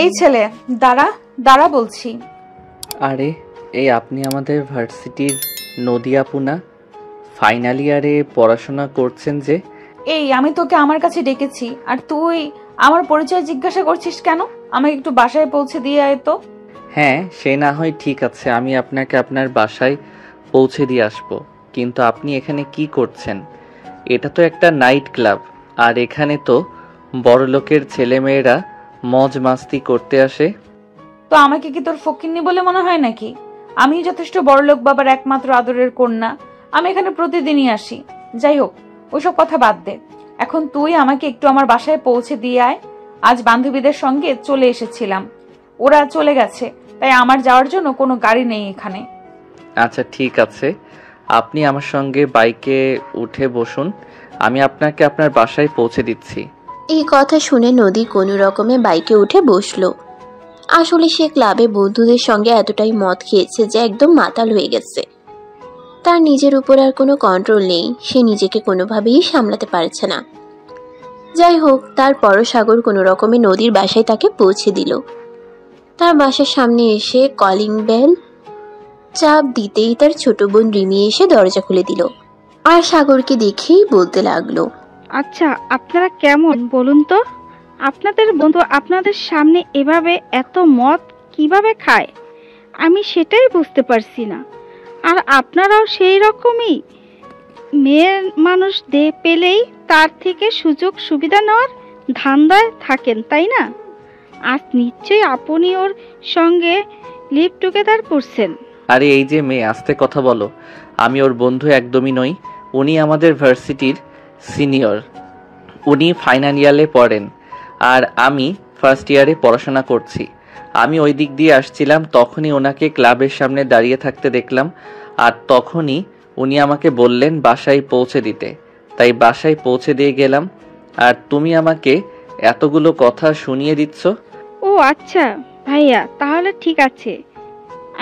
এই ছেলে, দাঁড়া দাঁড়া বলছি। আরে এই আপনি আমাদের ভার্সিটির নদী আপু না? ফাইনাল ইয়ারে পড়াশোনা করছেন যে? এই আমি তোকে আমার কাছে ডেকেছি আর তুই আমার পরিচয় জিজ্ঞাসা করছিস কেন? আমাকে একটু বাসায় পৌঁছে দিয়ে আয় তো। হ্যাঁ, সে না হয় ঠিক আছে, আমি আপনাকে আপনার বাসায় পৌঁছে দিয়ে আসবো, কিন্তু আপনি এখানে কি করছেন? এটা তো একটা নাইট ক্লাব, আর এখানে তো বড়লোকের ছেলেমেয়েরা মজ মাস্তি করতে আসে। তো আমাকে কি তোর ফকিন্নি বলে মনে হয় নাকি? আমি যথেষ্ট বড়লোক বাবার একমাত্র আদরের কন্যা, আমি এখানে প্রতিদিনই আসি। যাই হোক, ওইসব কথা বাদ দে। এখন তুই আমাকে একটু আমার বাসায় পৌঁছে দিয়ে আয়। আজ বান্ধবীদের সঙ্গে চলে এসেছিলাম, ওরা চলে গেছে, তাই আমার যাওয়ার জন্য কোনো গাড়ি নেই এখানে। আচ্ছা ঠিক আছে, আপনি আমার সঙ্গে বাইকে উঠে বসুন, আমি আপনাকে আপনার বাসায় পৌঁছে দিচ্ছি। এই কথা শুনে নদী কোনো রকমে বাইকে উঠে বসলো। আসলে সে ক্লাবে বন্ধুদের সঙ্গে এতটাই মদ খেয়েছে যে একদম মাতাল হয়ে গেছে। তার নিজের উপর আর কোনো কন্ট্রোল নেই, সে নিজেকে কোনোভাবেই সামলাতে পারছে না। যাই হোক, তারপরও সাগর কোনো রকমে নদীর বাসায় তাকে পৌঁছে দিল। তার বাসার সামনে এসে কলিং বেল চাপ দিতেই তার ছোট বোন রিমি এসে দরজা খুলে দিল আর সাগরকে দেখেই বলতে লাগলো, আচ্ছা আপনারা কেমন বলুন তো? আপনাদের বন্ধু আপনাদের সামনে এভাবে এত মদ কিভাবে খায়? আমি সেটাই বুঝতে পারছি না। আর আপনারাও সেই রকমই মেয়ের মানুষ পেলেই তার থেকে সুযোগ সুবিধা নেওয়ার ধান্দায় থাকেন, তাই না? আজ নিশ্চয়ই আপনি ওর সঙ্গে লিভ টুগেদার করছেন। আরে এই যে মেয়ে, আস্তে কথা বলো, আমি ওর বন্ধু একদমই নই। উনি আমাদের ভার্সিটির সিনিয়র, উনি ফাইনাল ইয়ারে পড়েন আর আমি ফার্স্ট ইয়ারে পড়াশোনা করছি। আমি ওই দিক দিয়ে আসছিলাম, তখনই ওনাকে ক্লাবের সামনে দাঁড়িয়ে থাকতে দেখলাম, আর তখনই উনি আমাকে বললেন বাসায় পৌঁছে দিতে, তাই বাসায় পৌঁছে দিয়ে গেলাম। আর তুমি আমাকে এতগুলো কথা শুনিয়ে দিচ্ছ? ও আচ্ছা ভাইয়া, তাহলে ঠিক আছে।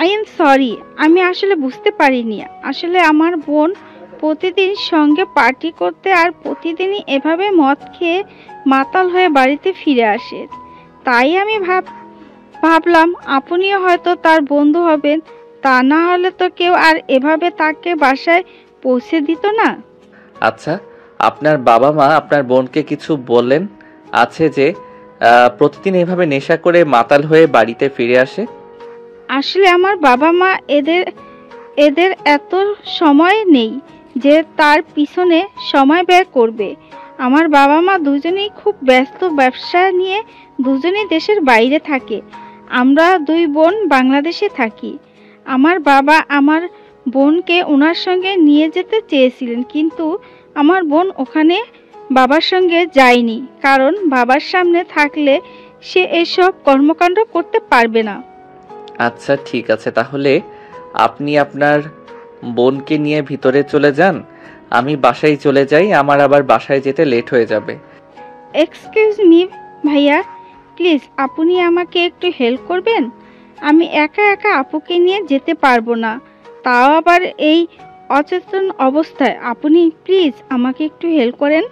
আই এম সরি, আমি আসলে বুঝতে পারিনি। আসলে আমার বোন প্রতিদিন সঙ্গে পার্টি করতে আর প্রতিদিনই এভাবে মদ খেয়ে মাতাল হয়ে বাড়িতে ফিরে আসে, তাই আমি ভাবলাম আপনিও হয়তো তার বন্ধু হবেন, তা না হলে তো কেউ আর এভাবে তাকে বাসায় পৌঁছে দিত না। আচ্ছা, আপনার বাবা মা আপনার বোনকে কিছু বললেন আছে যে প্রতিদিন এভাবে নেশা করে মাতাল হয়ে বাড়িতে ফিরে আসে? আসলে আমার বাবা মা এদের এত সময় নেই যে তার পিছনে সময় ব্যয় করবে। আমার বাবা মা দুজনেই খুব ব্যস্ত, ব্যবসা নিয়ে দুজনেই দেশের বাইরে থাকে। আমরা দুই বোন বাংলাদেশে থাকি। আমার বাবা আমার বোনকে ওনার সঙ্গে নিয়ে যেতে চেয়েছিলেন, কিন্তু আমার বোন ওখানে বাবার সঙ্গে যায়নি, কারণ বাবার সামনে থাকলে সে এসব কর্মকাণ্ড করতে পারবে না। আচ্ছা ঠিক আছে, তাহলে আপনি আপনার বোনকে নিয়ে ভিতরে চলে যান, আমি বাসায় চলে যাই, আমার আবার বাসায় যেতে লেট হয়ে যাবে। এক্সকিউজ মি ভাইয়া, প্লিজ আপনি আমাকে একটু হেল্প করবেন? আমি একা একা আপুকে নিয়ে যেতে পারবো না, তাও আবার এই অচেতন অবস্থায়। আপনি প্লিজ আমাকে একটু হেল্প করেন।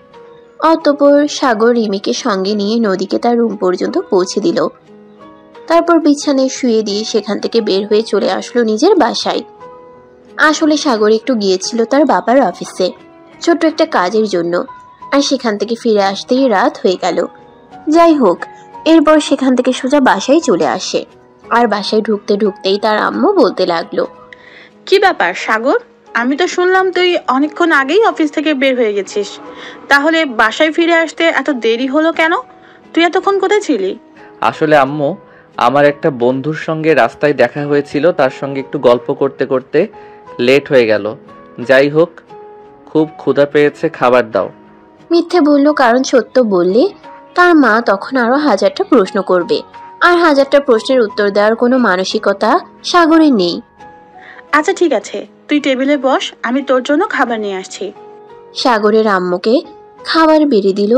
অতঃপর সাগর রিমিকে সঙ্গে নিয়ে নদীকে তার রুম পর্যন্ত পৌঁছে দিল। তারপর বিছানায় শুয়ে দিয়ে সেখান থেকে বের হয়ে চলে আসলো নিজের বাসায়। আসলে সাগর একটু গিয়েছিল তার বাবার অফিসে ছোট্ট একটা কাজের জন্য, আর সেখান থেকে ফিরে আসতেই রাত হয়ে গেল। যাই হোক, এরপর সেখান থেকে সোজা বাসায় চলে আসে। আর বাসায় ঢুকতে ঢুকতেই তার আম্মু বলতে লাগলো, কি ব্যাপার সাগর, আমি তো শুনলাম তুই অনেকক্ষণ আগেই অফিস থেকে বের হয়ে গেছিস, তাহলে বাসায় ফিরে আসতে এত দেরি হলো কেন? তুই এতক্ষণ কোথায় ছিলি? আসলে আম্মু, আমার একটা বন্ধুর সঙ্গে রাস্তায় দেখা হয়েছিল, তার সঙ্গে একটু গল্প করতে করতে লেট হয়ে গেল। যাই হোক, খুব ক্ষুধা পেয়েছে, খাবার দাও। মিথ্যে বলল, কারণ সত্য বললে তার মা তখন আরো হাজারটা প্রশ্ন করবে, আর হাজারটা প্রশ্নের উত্তর দেওয়ার কোনো মানসিকতা সাগরের নেই। আচ্ছা ঠিক আছে, তুই টেবিলে বস, আমি তোর জন্য খাবার নিয়ে আসছি। সাগরের আম্মুকে খাবার বেড়ে দিল,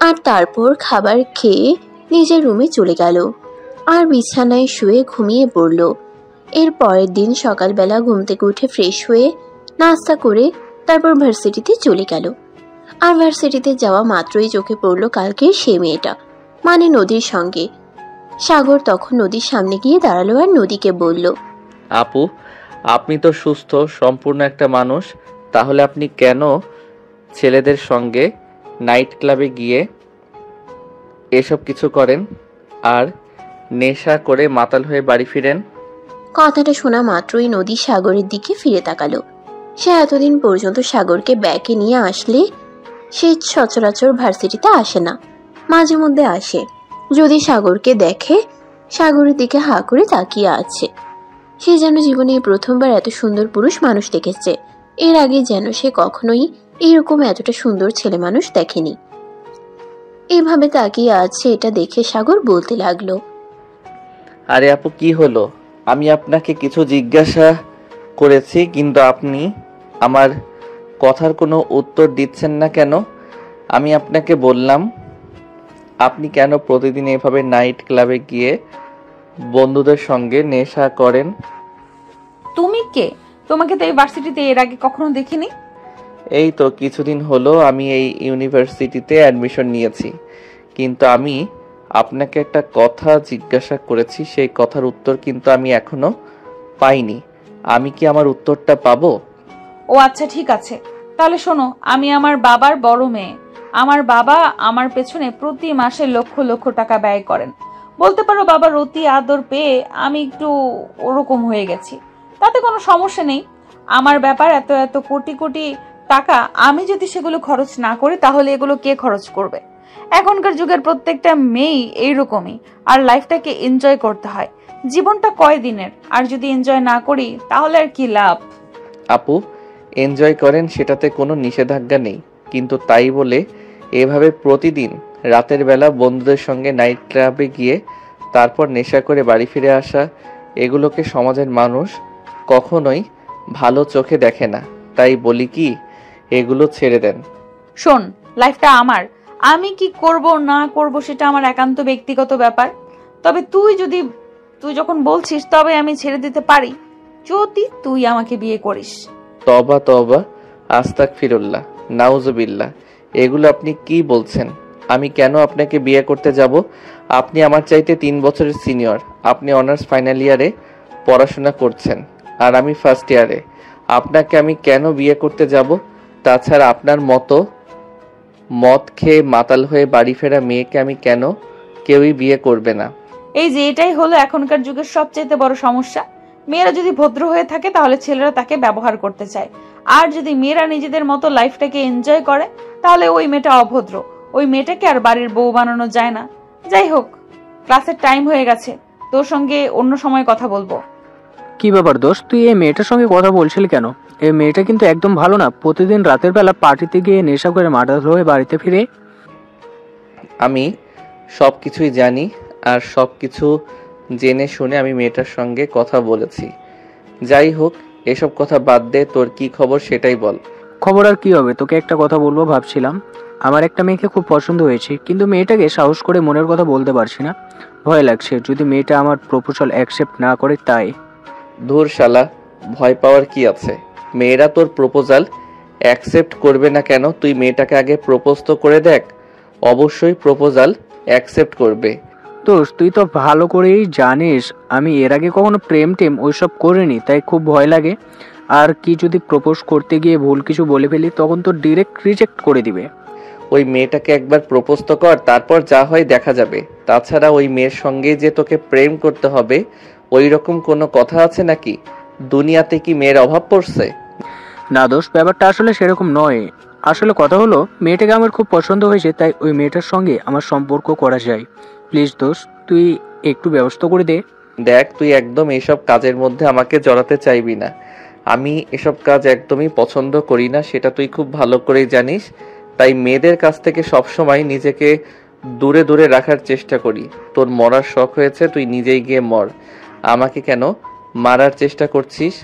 আর তারপর খাবার খেয়ে নিজের রুমে চলে গেল আর বিছানায় শুয়ে ঘুমিয়ে পড়ল। এর পরের দিন সকালবেলা ঘুম থেকে উঠে ফ্রেশ হয়ে নাস্তা করে তারপর ভার্সিটিতে চলে গেল। আর ভার্সিটিতে যাওয়া মাত্রই চোখে পড়ল কালকের সে মেয়েটা, মানে নদীর সঙ্গে। সাগর তখন নদীর সামনে গিয়ে দাঁড়ালো আর নদীকে বলল, আপু, আপনি তো সুস্থ সম্পূর্ণ একটা মানুষ, তাহলে আপনি কেন ছেলেদের সঙ্গে নাইট ক্লাবে গিয়ে এসব কিছু করেন আর নেশা করে মাতাল হয়ে বাড়ি ফিরেন? কথাটা শোনা মাত্রই নদী সাগরের দিকে ফিরে তাকালো। সে এতদিন পর্যন্ত সাগরকে ব্যাকে নিয়ে আসলে সে সচরাচর ভার্সিটিতে আসে না, মাঝে মধ্যে আসে। যদি সাগরকে দেখে সাগরের দিকে হা করে তাকিয়ে আছে। সে যেন জীবনে প্রথমবার এত সুন্দর পুরুষ মানুষ দেখেছে। এর আগে যেন সে কখনোই এইরকম এতটা সুন্দর ছেলে মানুষ দেখেনি। এভাবে তাকিয়ে আছে এটা দেখে সাগর বলতে লাগলো, আরে আপু, কি হলো? আমি আপনাকে কিছু জিজ্ঞাসা করেছি, কিন্তু আপনি আমার কথার কোনো উত্তর দিচ্ছেন না কেন? আমি আপনাকে বললাম আপনি কেন প্রতিদিন এভাবে নাইট ক্লাবে গিয়ে বন্ধুদের সঙ্গে নেশা করেন? তুমি কে? তোমাকে তো এই ভার্সিটিতে এর আগে কখনো দেখিনি। এই তো কিছুদিন হলো আমি এই ইউনিভার্সিটিতে অ্যাডমিশন নিয়েছি, কিন্তু আমি আপনাকে একটা কথা জিজ্ঞাসা করেছি, সেই কথার উত্তর কিন্তু আমি এখনো পাইনি। আমি কি আমার উত্তরটা পাবো? ও আচ্ছা, ঠিক আছে। তাহলে শোনো, আমি আমার বাবার বড় মেয়ে। আমার বাবা আমার পেছনে প্রতি মাসে লক্ষ লক্ষ টাকা ব্যয় করেন। বলতে পারো বাবার অতি আদর পেয়ে আমি একটু ওরকম হয়ে গেছি। তাতে কোনো সমস্যা নেই। আমার ব্যাপার এত এত কোটি কোটি টাকা, আমি যদি সেগুলো খরচ না করি তাহলে এগুলো কে খরচ করবে? এখনকার যুগের প্রত্যেকটা মেয়েই এইরকমই। আর লাইফটাকে এনজয় করতে হয়। জীবনটা কয়দিনের, আর যদি এনজয় না করি তাহলে আর কি লাভ? আপু, এনজয় করেন, সেটাতে কোনো নিষেধাজ্ঞা নেই, কিন্তু তাই বলে এভাবে প্রতিদিন রাতের বেলা বন্ধুদের সঙ্গে নাইট ক্লাবে গিয়ে তারপর নেশা করে বাড়ি ফিরে আসা, এগুলোকে সমাজের মানুষ কখনোই ভালো চোখে দেখে না। তাই বলি কি, এগুলো ছেড়ে দেন। শোন, লাইফটা আমার। আমি কি করব না করব সেটা আমার একান্ত ব্যক্তিগত ব্যাপার। তবে তুই যখন বলছিস তবে আমি ছেড়ে দিতে পারি, যদি তুই আমাকে বিয়ে করিস। তবা তবা, আস্তাগফিরুল্লাহ, নাউজুবিল্লাহ, এগুলো আপনি কি বলছেন? আমি কেন আপনাকে বিয়ে করতে যাব? আপনি আমার চাইতে 3 বছরের সিনিয়র। আপনি অনার্স ফাইনাল ইয়ারে পড়াশোনা করছেন আর আমি ফার্স্ট ইয়ারে। আপনাকে আমি কেন বিয়ে করতে যাব? তাছাড়া আপনার মতো মদ খেয়ে মাতাল হয়ে বাড়ি ফেরা মেয়েকে আমি কেন কেউই বিয়ে করবে না। এই যে এটাই হলো এখনকার যুগের সবচেয়ে বড় সমস্যা। মেয়েরা যদি ভদ্র হয়ে থাকে তাহলে ছেলেরা তাকে ব্যবহার করতে চায়, আর যদি মেয়েরা নিজেদের মতো লাইফটাকে এনজয় করে তাহলে ওই মেয়েটা অভদ্র। ওই মেয়েটাকে আর বাড়ির বউ বানানো যায় না। যাই হোক, ক্লাসের টাইম হয়ে গেছে, তোর সঙ্গে অন্য সময় কথা বলবো। কি ব্যাপার দোস্ত, তুই এই মেয়েটার সঙ্গে কথা বলছিলি কেন? এই মেয়েটা কিন্তু একদম ভালো না। প্রতিদিন রাতের বেলা পার্টিতে গিয়ে নেশা করে মাতাল হয়ে বাড়িতে ফিরে। আমি সব কিছুই জানি, আর সব কিছু জেনে শুনে আমি মেয়েটার সঙ্গে কথা বলেছি। যাই হোক, এসব কথা বাদ দে, তোর কি খবর সেটাই বল। খবর আর কি হবে, তোকে একটা কথা বলবো ভাবছিলাম। আমার একটা মেয়েকে খুব পছন্দ হয়েছে, কিন্তু মেয়েটাকে সাহস করে মনের কথা বলতে পারছি না। ভয় লাগছে যদি মেয়েটা আমার প্রপোজাল অ্যাকসেপ্ট না করে তাই। ধুর শালা, ভয় পাওয়ার কি আছে? মেয়েরা তোর প্রপোজাল অ্যাকসেপ্ট করবে না কেন? তুই মেয়েটাকে আগে প্রপোজ তো করে দেখ, অবশ্যই প্রপোজাল অ্যাকসেপ্ট করবে। দোস্ত, তুই তো ভালো করেই জানিস আমি এর আগে কখনো প্রেম টেম ওইসব করিনি, তাই খুব ভয় লাগে। আর কি যদি প্রপোজ করতে গিয়ে ভুল কিছু বলে ফেলি, তখন তো ডিরেক্ট রিজেক্ট করে দিবে। ওই মেয়েটাকে একবার প্রপোজ তো কর, তারপর যা হয় দেখা যাবে। তাছাড়া ওই মেয়ের সঙ্গে যে তোকে প্রেম করতে হবে ওই রকম কোনো কথা আছে নাকি? দুনিয়াতে কি মেয়ের অভাব পড়ছে? না দোস্ত, ব্যাপারটা আসলে সেরকম নয়। আসলে কথা হলো, মেয়েটাকে আমার খুব পছন্দ হয়েছে, তাই ওই মেয়েটার সঙ্গে আমার সম্পর্ক করা যায়। প্লিজ দোস্ত, তুই একটু ব্যবস্থা করে দে। দেখ, তুই একদম এইসব কাজের মধ্যে আমাকে জড়াতে চাইবি না। আমি এসব কাজ একদমই পছন্দ করি না, সেটা তুই খুব ভালো করেই জানিস। তাই মেয়েদের কাছ থেকে সবসময় নিজেকে দূরে দূরে রাখার চেষ্টা করি। তোর মরার শখ হয়েছে, তুই নিজেই গিয়ে মর। আমাকে কেন মারার চেষ্টা করছিস?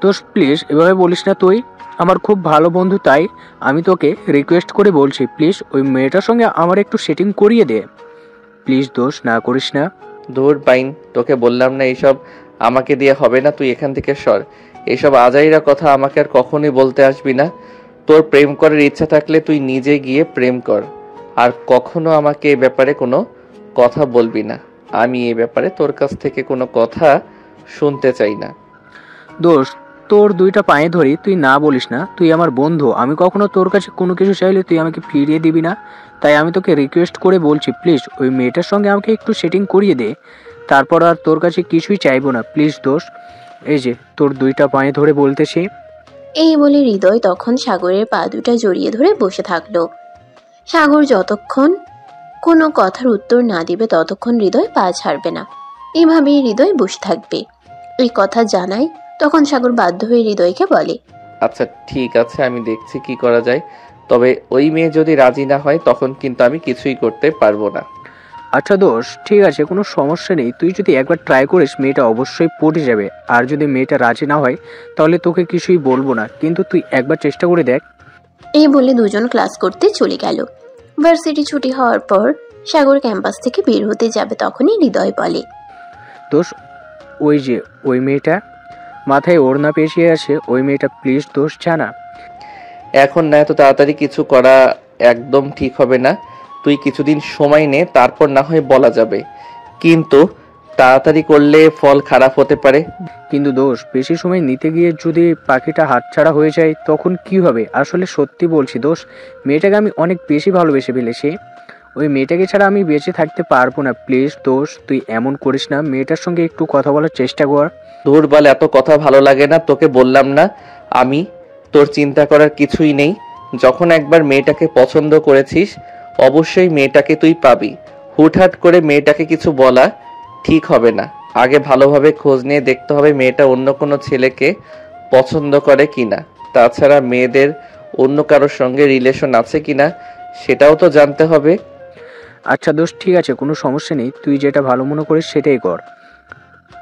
দোস্ত প্লিজ এভাবে বলিস না। তুই আমার খুব ভালো বন্ধু, তাই আমি তোকে রিকোয়েস্ট করে বলছি, প্লিজ ওই মেয়েটার সঙ্গে আমার একটু সেটিং করিয়ে দে। প্লিজ দোস্ত, না করিস না। ধুর পাইন, তোকে বললাম না এইসব আমাকে দিয়ে হবে না, তুই এখান থেকে সর। এইসব আজাইরা কথা আমাকে আর কখনোই বলতে আসবি না। তোর প্রেম করার ইচ্ছা থাকলে তুই নিজে গিয়ে প্রেম কর, আর কখনো আমাকে এ ব্যাপারে কোনো কথা বলবি না। আমি এ ব্যাপারে তোর কাছ থেকে কোনো কথা শুনতে চাই না। দোষ, তোর দুইটা পায়ে ধরি, তুই না বলিস না। তুই আমার বন্ধু, আমি কখনো তোর কাছে কোনো কিছু চাইলে তুই আমাকে ফিরিয়ে দিবি না। তাই আমি তোকে রিকোয়েস্ট করে বলছি, প্লিজ ওই মেয়েটার সঙ্গে আমাকে একটু সেটিং করিয়ে দে, তারপর আর তোর কাছে কিছুই চাইবো না। প্লিজ দোষ, এই যে তোর দুইটা পায়ে ধরে বলতেছি। এই বলে হৃদয় তখন সাগরের পা দুটা জড়িয়ে ধরে বসে থাকলো। সাগর যতক্ষণ কোনো কথার উত্তর না দিবে ততক্ষণ হৃদয় পা ছাড়বে না। এভাবেই হৃদয় বসে থাকবে। এই কথা জানায় তখন সাগর বাধ্য হয়ে হৃদয়কে বলে, আচ্ছা ঠিক আছে, আমি দেখছি কি করা যায়। তবে ওই মেয়ে যদি রাজি না হয় তখন কিন্তু আমি কিছুই করতে পারবো না। আচ্ছা দোষ, ঠিক আছে, কোনো সমস্যা নেই। তুই যদি একবার ট্রাই করিস মেয়েটা অবশ্যই পটে যাবে। আর যদি মেয়েটা রাজি না হয় তাহলে তোকে কিছুই বলবো না, কিন্তু তুই একবার চেষ্টা করে দেখ। এই বলে দুজন ক্লাস করতে চলে গেল। ভার্সিটি ছুটি হওয়ার পর সাগর ক্যাম্পাস থেকে বের হতে যাবে, তখনই হৃদয় বলে, দোষ, ওই যে ওই মেয়েটা মাথায় ওড়না পেঁচিয়ে আছে, ওই মেয়েটা, প্লিজ দোষ জানা। এখন না, এত তাড়াতাড়ি কিছু করা একদম ঠিক হবে না। তুই কিছুদিন সময় নে, তারপর না হয় বলা যাবে, কিন্তু তাড়াতাড়ি করলে ফল খারাপ হতে পারে। কিন্তু দোষ, বেশি সময় নিতে গিয়ে যদি পাখিটা হাতছাড়া হয়ে যায় তখন কি হবে? আসলে সত্যি বলছি দোষ, মেয়েটাকে আমি অনেক বেশি ভালোবেসে ফেলেছি। ওই মেয়েটাকে ছাড়া আমি বেঁচে থাকতে পারবো না। প্লিজ দোষ, তুই এমন করিস না, মেয়েটার সঙ্গে একটু কথা বলার চেষ্টা কর। দূর বল, এত কথা ভালো লাগে না। তোকে বললাম না আমি, তোর চিন্তা করার কিছুই নেই। যখন একবার মেয়েটাকে পছন্দ করেছিস অবশ্যই মেয়েটাকে তুই পাবি। হুটহাট করে মেয়েটাকে কিছু বলা ঠিক হবে না। আগে ভালোভাবে খোঁজ নিয়ে দেখতে হবে মেয়েটা অন্য কোনো ছেলেকে পছন্দ করে কিনা। তাছাড়া মেয়েদের অন্য কারোর সঙ্গে রিলেশন আছে কিনা সেটাও তো জানতে হবে। আচ্ছা দোষ, ঠিক আছে, কোনো সমস্যা নেই, তুই যেটা ভালো মনে করিস সেটাই কর।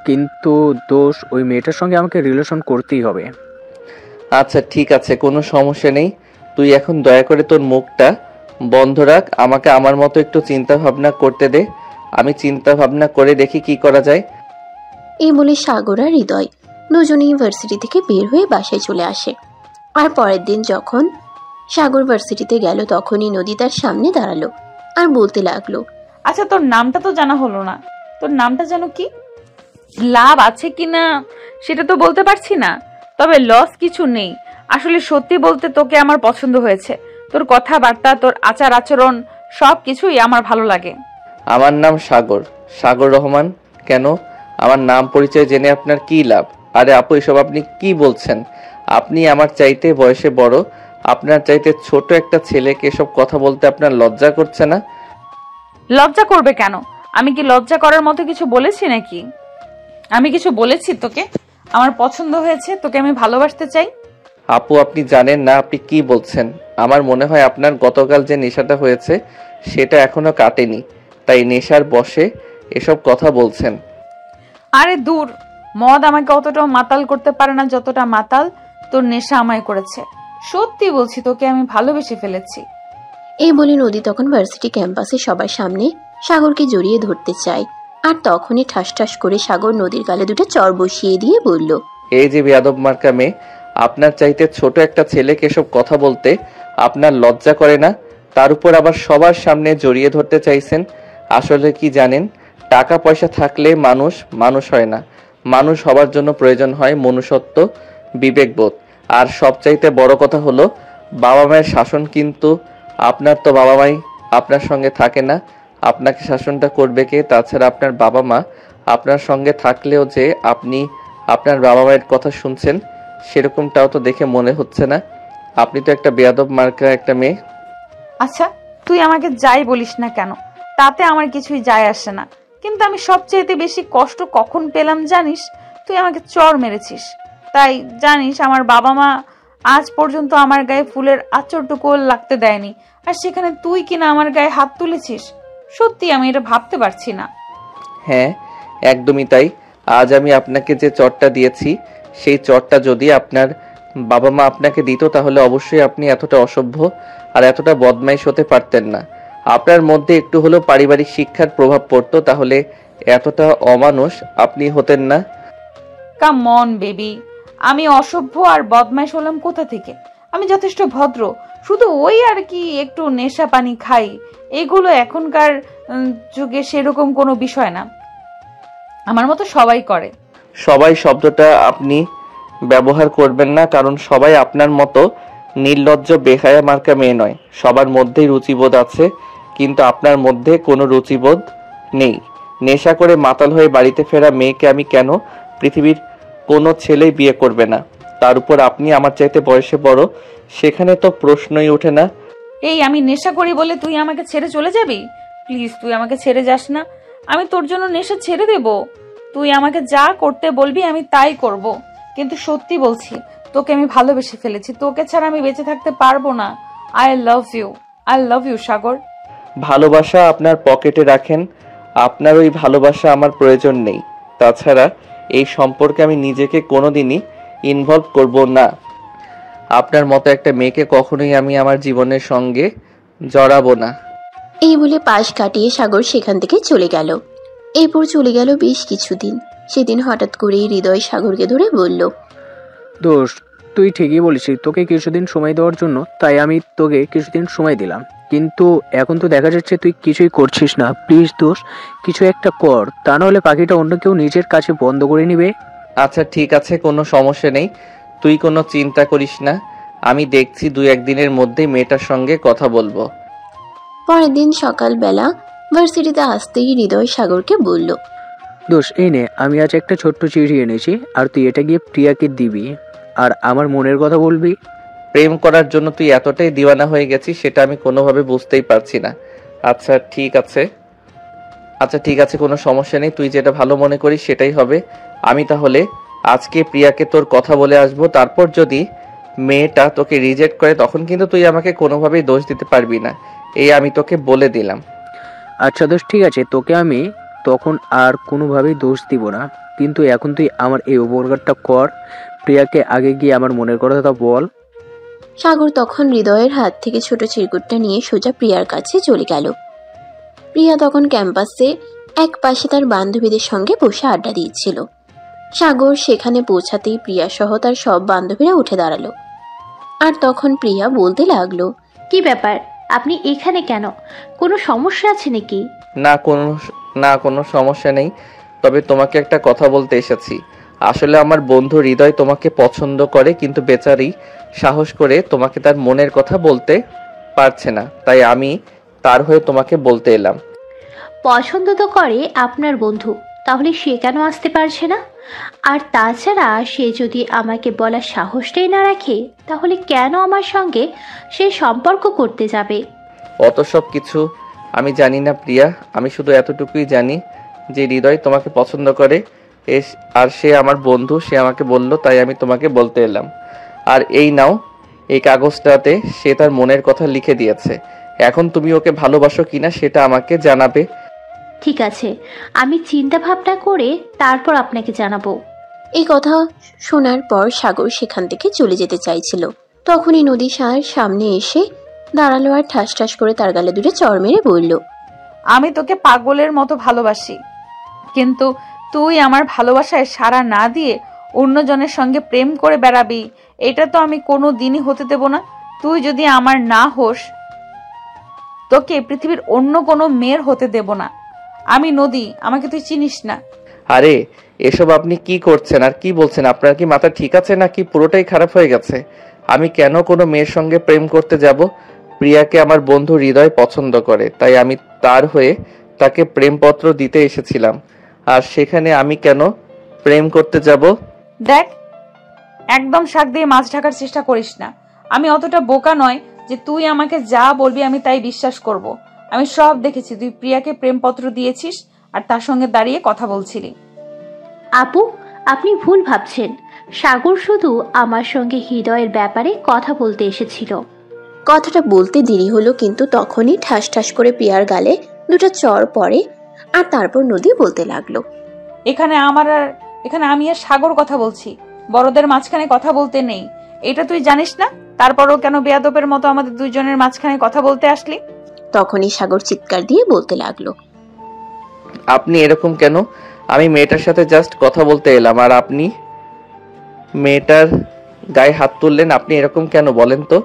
কিন্তু দোষ, ওই মেয়েটার সঙ্গে আমাকে রিলেশন করতেই হবে। আচ্ছা ঠিক আছে, কোনো সমস্যা নেই। তুই এখন দয়া করে তোর মুখটা বন্ধ রাখ, আমাকে আমার মতো একটু চিন্তা ভাবনা করতে দে। আমি চিন্তা ভাবনা করে দেখি কি করা যায়। এই বলে সাগর আর হৃদয় দুজনে ইউনিভার্সিটি থেকে বের হয়ে বাসায় চলে আসে। আর পরের দিন যখন সাগর ভার্সিটিতে গেল তখনই নদী তার সামনে দাঁড়ালো আর বলতে লাগলো, আচ্ছা তোর নামটা তো জানা হলো না, তোর নামটা যেন কি? লাভ আছে কিনা সেটা তো বলতে পারছি না, তবে লস কিছু নেই। আসলে সত্যি বলতে তোকে আমার পছন্দ হয়েছে। তোর কথাবার্তা, তোর আচার আচরণ সবকিছুই আমার ভালো লাগে। আমার নাম সাগর, সাগর রহমান। কেন, আমার নাম পরিচয় জেনে আপনার কি লাভ? আরে আপু, এসব আপনি কি বলছেন? আপনি আমার চাইতে বয়সে বড়, আপনার চাইতে ছোট একটা ছেলেকে এসব কথা বলতে আপনার লজ্জা করছে না? লজ্জা করবে কেন? আমি কি লজ্জা করার মতো কিছু বলেছি নাকি? আমি কিছু বলেছি তোকে? আমার পছন্দ হয়েছে, তোকে আমি ভালোবাসতে চাই। আপু, আপনি জানেন না আপনি কি বলছেন। আমার মনে হয় আপনার গতকাল যে নেশাটা হয়েছে সেটা এখনো কাটেনি, তাই নেশার বশে এসব কথা বলছেন। আরে দূর, মদ আমাকে অতটাও মাতাল করতে পারে না যতটা মাতাল তোর নেশা আমায় করেছে। সত্যি বলছি, তোকে আমি ভালোবেসে ফেলেছি। এই বলে নদী তখন ভার্সিটি ক্যাম্পাসে সবার সামনে সাগরকে জড়িয়ে ধরতে চায়। আর তখনই ঠাস ঠাস করে সাগর নদীর গালে দুটো চর বসিয়ে দিয়ে বলল, এই যে বেয়াদব মার্কা মেয়ে, আপনার চাইতে ছোট একটা ছেলেকে এসব কথা বলতে আপনার লজ্জা করে না? তার উপর আবার সবার সামনে জড়িয়ে ধরতে চাইছেন। আসলে কি জানেন, টাকা পয়সা থাকলে মানুষ মানুষ হয় না। মানুষ হবার জন্য প্রয়োজন হয় মনুষ্যত্ব, বিবেকবোধ। আর সবচাইতে বড় কথা হলো বাবা মায়ের শাসন। কিন্তু আপনার তো বাবা মাই আপনার সঙ্গে থাকে না, আপনাকে শাসনটা করবে কে? তাছাড়া আপনার বাবা মা আপনার সঙ্গে থাকলেও যে আপনি আপনার বাবা মায়ের কথা শুনছেন সেরকমটাও তো দেখে মনে হচ্ছে না। আপনি তো একটা বেয়াদব মার্কা একটা মেয়ে। আচ্ছা তুই আমাকে যাই বলিস না কেন, তাতে আমার কিছুই যায় আসে না। কিন্তু আমি সবচেয়ে বেশি কষ্ট কখন পেলাম জানিস? তুই আমাকে চর মেরেছিস। তাই জানিস আমার বাবা মা আজ পর্যন্ত আমার গায়ে ফুলের আঁচড়টুকুও লাগতে দেয়নি, আর সেখানে তুই কিনা আমার গায়ে হাত তুলেছিস। সত্যি আমি এটা ভাবতে পারছি না। হ্যাঁ, একদমই তাই। আজ আমি আপনাকে যে চটটা দিয়েছি সেই চটটা যদি আপনার বাবা মা আপনাকে দিত তাহলে অবশ্যই আপনি এতটা অসভ্য আর এতটা বদমাইশ হতে পারতেন না। আপনার মধ্যে একটু হলেও পারিবারিক শিক্ষার প্রভাব পড়তো, তাহলে এতটা অমানুষ আপনি হতেন না। কাম অন বেবি, আমি অসভ্য আর বদমাইশ হলাম কোথা থেকে? আমি যথেষ্ট ভদ্র, শুধু ওই আর কি একটু নেশা পানি খাই, এগুলো এখনকার যুগে সেরকম কোনো বিষয় না, আমার মতো সবাই করে। সবাই শব্দটা আপনি ব্যবহার করবেন না, কারণ সবাই আপনার মতো নির্লজ্জ বেহায়া মার্কা মেয়ে নয়। সবার মধ্যেই রুচিবোধ আছে, কিন্তু আপনার মধ্যে কোনো রুচিবোধ নেই। নেশা করে মাতাল হয়ে বাড়িতে ফেরা মেয়েকে আমি কেন পৃথিবীর কোনো ছেলেই বিয়ে করবে না? তার উপর আপনি আমার চাইতে বয়সে বড়, সেখানে তো প্রশ্নই ওঠে না। এই আমি নেশা করি বলে তুই আমাকে ছেড়ে চলে যাবি? প্লিজ তুই আমাকে ছেড়ে যাস না, আমি তোর জন্য নেশা ছেড়ে দেব। তুই আমাকে যা করতে বলবি আমি তাই করব, কিন্তু সত্যি বলছি তোকে আমি ভালোবেসে ফেলেছি, তোকে ছাড়া আমি বেঁচে থাকতে পারবো না। আই লাভ ইউ সাগর। ভালোবাসা আপনার পকেটে রাখেন, আপনার ওই ভালোবাসা আমার প্রয়োজন নেই। তাছাড়া এই সম্পর্কে আমি নিজেকে কোনোদিনই ইনভলভ করব না। আপনার মতো একটা মেয়েকে কখনোই আমি আমার জীবনের সঙ্গে জড়াবো না। এই বলে পাশ কাটিয়ে সাগর সেখান থেকে চলে গেল। এরপর চলে গেল বেশ কিছুদিন। সেদিন হঠাৎ করেই হৃদয় সাগরকে ধরে বলল, দোস্ত, তুই ঠিকই বলেছিস, তোকে কিছুদিন সময় দেওয়ার জন্য তাই আমি তোকে কিছুদিন সময় দিলাম, কিন্তু এখন তো দেখা যাচ্ছে তুই কিছুই করছিস না। প্লিজ দোস্ত, কিছু একটা কর, তা নাহলে পাখিটা অন্য কেউ নিজের কাছে বন্ধ করে নিবে। আচ্ছা ঠিক আছে, কোনো সমস্যা নেই, তুই কোনো চিন্তা করিস না। আমি দেখছি 2-1 দিনের মধ্যেই মেয়েটার সঙ্গে কথা বলবো। পরের দিন সকালবেলা ভার্সিটিতে আসতেই হৃদয় সাগরকে বলল, দোস্ত, এই নে, আমি আজ একটা ছোট্ট চিঠি এনেছি, আর তুই এটা গিয়ে প্রিয়াকে দিবি আর আমার মনের কথা বলবি। প্রেম করার জন্য তুই এতটাই দিওয়ানা হয়ে গেছিস সেটা আমি কোনোভাবে বুঝতেই পারছি না। আচ্ছা ঠিক আছে, কোনো সমস্যা নেই, তুই যেটা ভালো মনে করিস সেটাই হবে। আমি তাহলে আজকে প্রিয়াকে তোর কথা বলে আসবো, তারপর যদি মেয়েটা তোকে রিজেক্ট করে তখন কিন্তু তুই আমাকে কোনোভাবেই দোষ দিতে পারবি না, এই আমি তোকে বলে দিলাম। আচ্ছা দোস্ত, ঠিক আছে, তোকে আমি তখন আর কোনোভাবেই দোষ দিব না, কিন্তু এখন তুই আমার এই উপকারটা কর, প্রিয়াকে আগে গিয়ে আমার মনের কথাটা বল। সাগর তখন হৃদয়ের হাত থেকে ছোট চিরকুটটা নিয়ে সোজা প্রিয়ার কাছে চলে গেল। প্রিয়া তখন ক্যাম্পাসে এক পাশে তার বান্ধবীদের সঙ্গে বসে আড্ডা দিচ্ছিল। সাগর সেখানে পৌঁছাতেই প্রিয়া সহ তার সব বান্ধবীরা উঠে দাঁড়ালো। আর তখন প্রিয়া বলতে লাগলো, কি ব্যাপার, আপনি এখানে কেন? কোনো সমস্যা আছে নাকি? না কোনো সমস্যা নেই, তবে তোমাকে একটা কথা বলতে এসেছি। আসলে আমার বন্ধু হৃদয় তোমাকে পছন্দ করে, কিন্তু বেচারি সাহস করে তোমাকে তার মনের কথা বলতে পারছে না, তাই আমি তার হয়ে তোমাকে বলতে এলাম। পছন্দ তো করে আপনার বন্ধু, তাহলে সে কেন আসতে পারছে না? আর তাছাড়া সে যদি আমাকে বলার সাহসটাই না রাখে, তাহলে কেন আমার সঙ্গে সে সম্পর্ক করতে যাবে? অত সব কিছু আমি জানি না প্রিয়া, আমি শুধু এতটুকুই জানি যে হৃদয় তোমাকে পছন্দ করে, আর সে আমার বন্ধু, সে আমাকে বলল, তাই আমি তোমাকে বলতে এলাম। আর এই নাও, এই কাগজটাতে সে তার মনের কথা লিখে দিয়েছে, এখন তুমি ওকে ভালোবাসো কিনা সেটা আমাকে জানাবে। ঠিক আছে, আমি চিন্তা ভাবনা করে তারপর আপনাকে জানাবো। এই কথা শোনার পর সাগর সেখান থেকে চলে যেতে চাইছিল। তখনই নদী সামনে এসে দাঁড়ালো আর ঠাস ঠাস করে তার গালে দুটো চড় মেরে বলল, আমি তোকে পাগলের মতো ভালোবাসি, কিন্তু তুই আমার ভালোবাসায় সাড়া না দিয়ে অন্যজনের সঙ্গে প্রেম করে বেড়াবি, এটা তো আমি কোনো দিনই হতে দেব না। তুই যদি আমার না হোস, তোকে পৃথিবীর অন্য কোনো মেয়ের হতে দেব না। আমি নদী, আমাকে তুই চিনিস না। আরে এসব আপনি কি করছেন আর কি বলছেন? আপনার কি মাথা ঠিক আছে নাকি পুরোটাই খারাপ হয়ে গেছে? আমি কেন কোনো মেয়ের সঙ্গে প্রেম করতে যাব? প্রিয়াকে আমার বন্ধু হৃদয় পছন্দ করে, তাই আমি তার হয়ে তাকে প্রেমপত্র দিতে এসেছিলাম, আর সেখানে আমি কেন প্রেম করতে যাব? দেখ, একদম শাক দিয়ে মাছ ঢাকার চেষ্টা করিস না। আমি অতটা বোকা নয় যে তুই আমাকে যা বলবি আমি তাই বিশ্বাস করব। আমি সব দেখেছি, তুই প্রিয়াকে প্রেমপত্র দিয়েছিস আর তার সঙ্গে দাঁড়িয়ে কথা বলছিলি। আপু, আপনি ভুল ভাবছেন। সাগর শুধু আমার সঙ্গে হৃদয়ের ব্যাপারে কথা বলতে এসেছিল। কথাটা বলতে দেরি হলো, কিন্তু তখনই ঠাস ঠাস করে প্রিয়ার গালে দুটো চড় পড়ে। আর তারপর নদী বলতে লাগলো, এখানে আমি আর সাগর কথা বলছি, বড়দের মাঝখানে কথা বলতে নেই, এটা তুই জানিস না? তারপরও কেন বেয়াদবের মতো আমাদের দুইজনের মাঝখানে কথা বলতে আসলি? তখনই সাগর চিৎকার দিয়ে বলতে লাগলো, আপনি এরকম কেন? আমি মেয়েটার সাথে জাস্ট কথা বলতে এলাম, আর আপনি মেয়েটার গায়ে হাত তুললেন, আপনি এরকম কেন বলেন তো?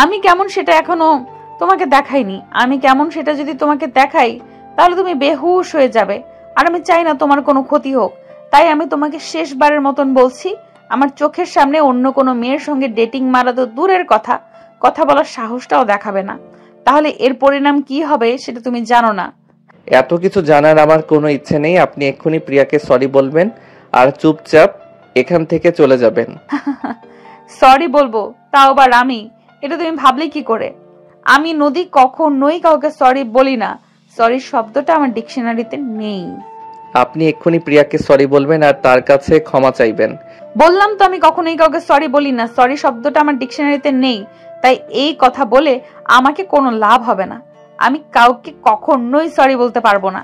আমি কেমন সেটা এখনো তোমাকে দেখাইনি। আমি কেমন সেটা যদি তোমাকে দেখাই তাহলে তুমি বেহুশ হয়ে যাবে, আর আমি চাই না তোমার কোনো ক্ষতি হোক। তাই আমি তোমাকে শেষবারের মতন বলছি, আমার চোখের সামনে অন্য কোনো মেয়ের সঙ্গে ডেটিং মারা তো দূরের কথা, কথা বলার সাহসটাও দেখাবে না। তাহলে এর পরিণাম কি হবে সেটা তুমি জানো না। এত কিছু জানার আমার কোনো ইচ্ছে নেই। আপনি এক্ষুনি প্রিয়াকে সরি বলবেন আর চুপচাপ এখান থেকে চলে যাবেন। সরি বলবো, তাও আবার আমি? এটা তুমি ভাবলে কি করে? আমি নদী কখনোই কাউকে সরি বলি না। সরি শব্দটা আমার ডিকশনারিতে নেই। আপনি এক্ষুনি প্রিয়াকে সরি বলবেন আর তার কাছে ক্ষমা চাইবেন। বললাম তো আমি কখনোই কাউকে সরি বলি না। সরি শব্দটা আমার ডিকশনারিতে নেই, তাই এই কথা বলে আমাকে কোনো লাভ হবে না। আমি কাউকে কখনোই সরি বলতে পারবো না।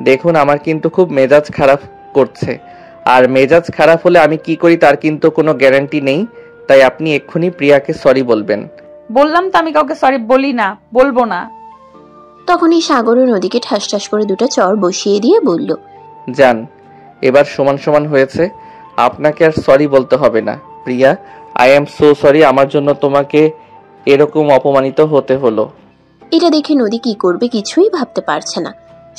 দেখুন, আমার কিন্তু খুব মেজাজ খারাপ করছে, আর মেজাজ খারাপ হলে আমি কি করি তার কিন্তু কোনো গ্যারান্টি নেই। তাই আপনি এক্ষুনি প্রিয়াকে সরি বলবেন। বললাম তো আমি কাউকে সরি বলি না, বলবো না। তখনই সাগর ও নদীকে ঠাস ঠাস করে দুটো চড় বসিয়ে দিয়ে বলল, যান, এবার সমান সমান হয়েছে, আপনাকে আর সরি বলতে হবে না। প্রিয়া, আই এম সো সরি, আমার জন্য তোমাকে এরকম অপমানিত হতে হলো। এটা দেখে নদী কি করবে কিছুই ভাবতে পারছে না।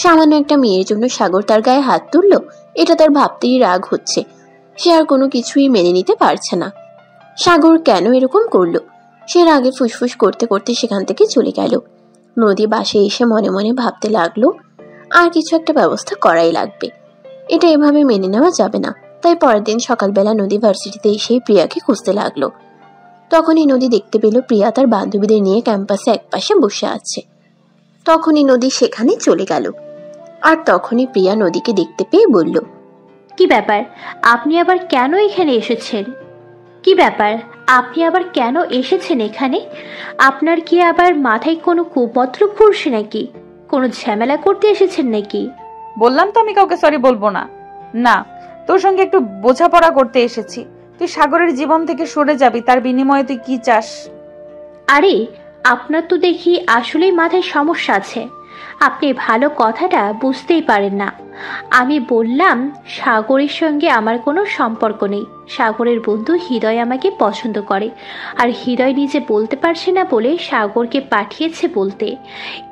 সামান্য একটা মেয়ের জন্য সাগর তার গায়ে হাত তুললো, এটা তার ভাবতেই রাগ হচ্ছে। সে আর কোনো কিছুই মেনে নিতে পারছে না। সাগর কেন এরকম করলো? সে রাগে ফুসফুস করতে করতে সেখান থেকে চলে গেল। নদী বাসে এসে মনে মনে ভাবতে লাগলো, আর কিছু একটা ব্যবস্থা করাই লাগবে, এটা এভাবে মেনে নেওয়া যাবে না। তাই পরের দিন সকালবেলা নদী ভার্সিটিতে এসে প্রিয়াকে খুঁজতে লাগলো। তখনই নদী দেখতে পেল প্রিয়া তার বান্ধবীদের নিয়ে ক্যাম্পাসে একপাশে বসে আছে। তখনই নদী সেখানে চলে গেল, আর তখনই প্রিয়া নদীকে দেখতে পেয়ে বলল, কি ব্যাপার, আপনি আবার কেন এখানে এসেছেন? কি ব্যাপার, আপনি আবার কেন এসেছেন এখানে? আপনার কি আবার মাথায় কোনো কুমন্ত্র ঘুরছে নাকি? কোনো ঝামেলা করতে এসেছেন নাকি? বললাম তো আমি কাউকে সরি বলবো না। না, তোর সঙ্গে একটু বোঝাপড়া করতে এসেছি। তুই সাগরের জীবন থেকে সরে যাবি, তার বিনিময়ে তুই কি চাস? আরে, আপনার তো দেখি আসলেই মাথায় সমস্যা আছে। আপনি ভালো কথাটা বুঝতেই পারেন না। আমি বললাম সাগরের সঙ্গে আমার কোনো সম্পর্ক নেই। সাগরের বন্ধু হৃদয় আমাকে পছন্দ করে, আর হৃদয় নিজে বলতে পারছে না বলে সাগরকে পাঠিয়েছে বলতে,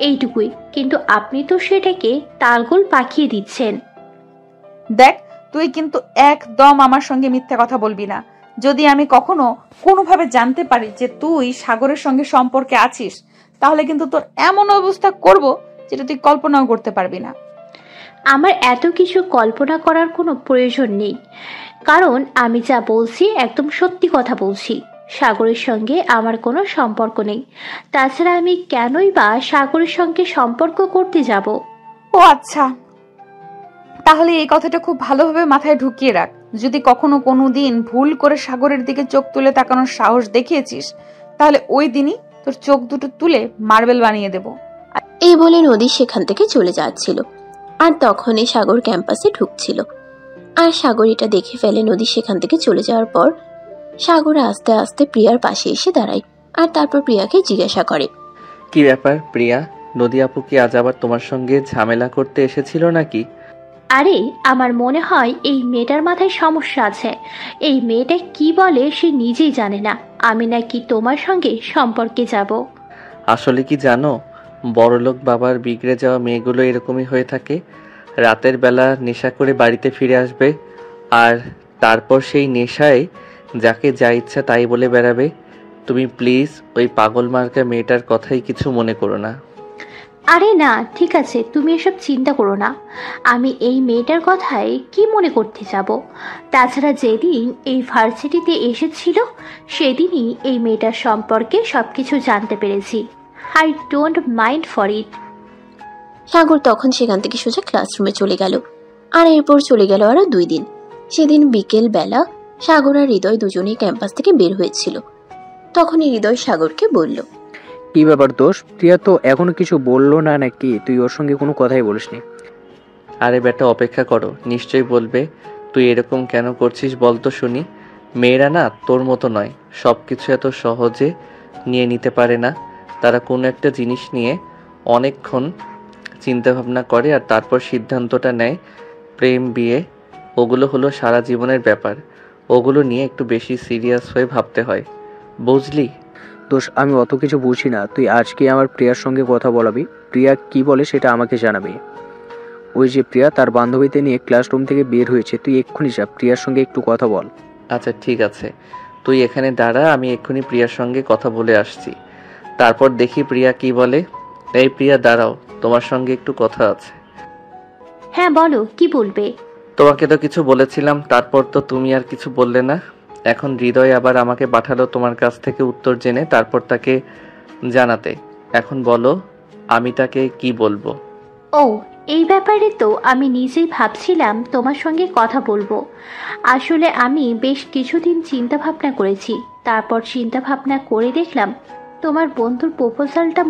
এইটুকুই। কিন্তু আপনি তো সেটাকে তালগোল পাকিয়ে দিচ্ছেন। দেখ, তুই কিন্তু একদম আমার সঙ্গে মিথ্যা কথা বলবি না। যদি আমি কখনো কোনোভাবে জানতে পারি যে তুই সাগরের সঙ্গে সম্পর্কে আছিস, তাহলে কিন্তু তোর এমন অবস্থা করব যেটা তুই কল্পনাও করতে পারবি না। আমার এত কিছু কল্পনা করার কোনো প্রয়োজন নেই, কারণ আমি যা বলছি একদম সত্যি কথা বলছি। সাগরের সঙ্গে আমার কোনো সম্পর্ক নেই। তাছাড়া আমি কেনই বা সাগরের সঙ্গে সম্পর্ক করতে যাব? ও আচ্ছা, তাহলে এই কথাটা খুব ভালোভাবে মাথায় ঢুকিয়ে রাখ। যদি কখনো কোনোদিন ভুল করে সাগরের দিকে চোখ তুলে তাকানোর সাহস দেখিয়েছিস, তাহলে ওই দিনই তোর চোখ দুটো তুলে মার্বেল বানিয়ে দেব। এই বলে নদী সেখান থেকে চলে যাচ্ছিল, আর তখনই সাগর ক্যাম্পাসে ঢুকছিল। আর সাগর এটা দেখে ফেলে নদী সেখান থেকে চলে যাওয়ার পর সাগর আস্তে আস্তে প্রিয়ার পাশে এসে দাঁড়ায়, আর তারপর প্রিয়াকে জিজ্ঞাসা করে, কি ব্যাপার প্রিয়া, নদী আপু কি আজ আবার তোমার সঙ্গে ঝামেলা করতে এসেছিল নাকি? আরে, আমার মনে হয় এই মেয়েটার মাথায় সমস্যা আছে। এই মেয়েটা কি বলে সে নিজেই জানে না। আমি নাকি তোমার সঙ্গে সম্পর্কে যাব। আসলে কি জানো, বড়লোক বাবার বিগড়ে যাওয়া মেয়েগুলো এরকমই হয়ে থাকে। রাতের বেলা নেশা করে বাড়িতে ফিরে আসবে, আর তারপর সেই নেশায় যাকে যা ইচ্ছা তাই বলে বেড়াবে। তুমি প্লিজ ওই পাগল মার্কা মেয়েটার কথাই কিছু মনে করো না। আরে না, ঠিক আছে, তুমি এসব চিন্তা করো না। আমি এই মেয়েটার কথায় কি মনে করতে যাব? তাছাড়া যেদিন এই ভার্সিটিতে এসেছিল সেদিনই এই মেয়েটার সম্পর্কে সবকিছু জানতে পেরেছি। I don't mind for it. Sagar তখন সেখান থেকে সোজা ক্লাসরুমে চলে গেল। আর এরপর চলে গেল আরো 2 দিন। সেদিন বিকেল বেলা সাগর আর হৃদয় দুজনেই ক্যাম্পাস থেকে বের হয়েছিল। তখনই হৃদয় সাগরকে বলল, কি ব্যাপার দোষ, প্রিয়া তো এখনো কিছু বললো না নাকি? তুই ওর সঙ্গে কোনো কথাই বলিসনি? আরে বেটা, অপেক্ষা করো, নিশ্চয়ই বলবে। তুই এরকম কেন করছিস বলতো শুনি। মেয়েরা না তোর মতো নয়, সব কিছু এত সহজে নিয়ে নিতে পারে না। তারা কোনো একটা জিনিস নিয়ে অনেকক্ষণ চিন্তা ভাবনা করে আর তারপর সিদ্ধান্তটা নেয়। প্রেম, বিয়ে, ওগুলো হলো সারা জীবনের ব্যাপার। ওগুলো নিয়ে একটু বেশি সিরিয়াস হয়ে ভাবতে হয়, বুঝলি? দোষ, আমি অত কিছু বুঝি না। তুই আজকে আমার প্রিয়ার সঙ্গে কথা বলাবি। প্রিয়া কি বলে সেটা আমাকে জানাবি। ওই যে প্রিয়া তার বান্ধবীদের নিয়ে ক্লাসরুম থেকে বের হয়েছে, তুই এক্ষুনি যা, প্রিয়ার সঙ্গে একটু কথা বল। আচ্ছা ঠিক আছে, তুই এখানে দাঁড়া, আমি এক্ষুনি প্রিয়ার সঙ্গে কথা বলে আসছি। তারপর দেখি প্রিয়া কি বলে। এই প্রিয়া দাঁড়াও, তোমার সঙ্গে একটু কথা আছে। হ্যাঁ বলো, কি বলবে? তোমাকে তো কিছু বলেছিলাম, তারপর তো তুমি আর কিছু বললে না। এখন হৃদয় আবার আমাকে পাঠালো তোমার কাছ থেকে উত্তর জেনে, তারপর তাকে জানাতে। এখন বলো আমি তাকে কি বলবো? ও, এই ব্যাপারে তো আমি নিজেই ভাবছিলাম তোমার সঙ্গে কথা বলবো। আসলে আমি বেশ কিছুদিন চিন্তা ভাবনা করেছি, তারপর চিন্তা ভাবনা করে দেখলাম তোমার বন্ধুর প্রপোজালটা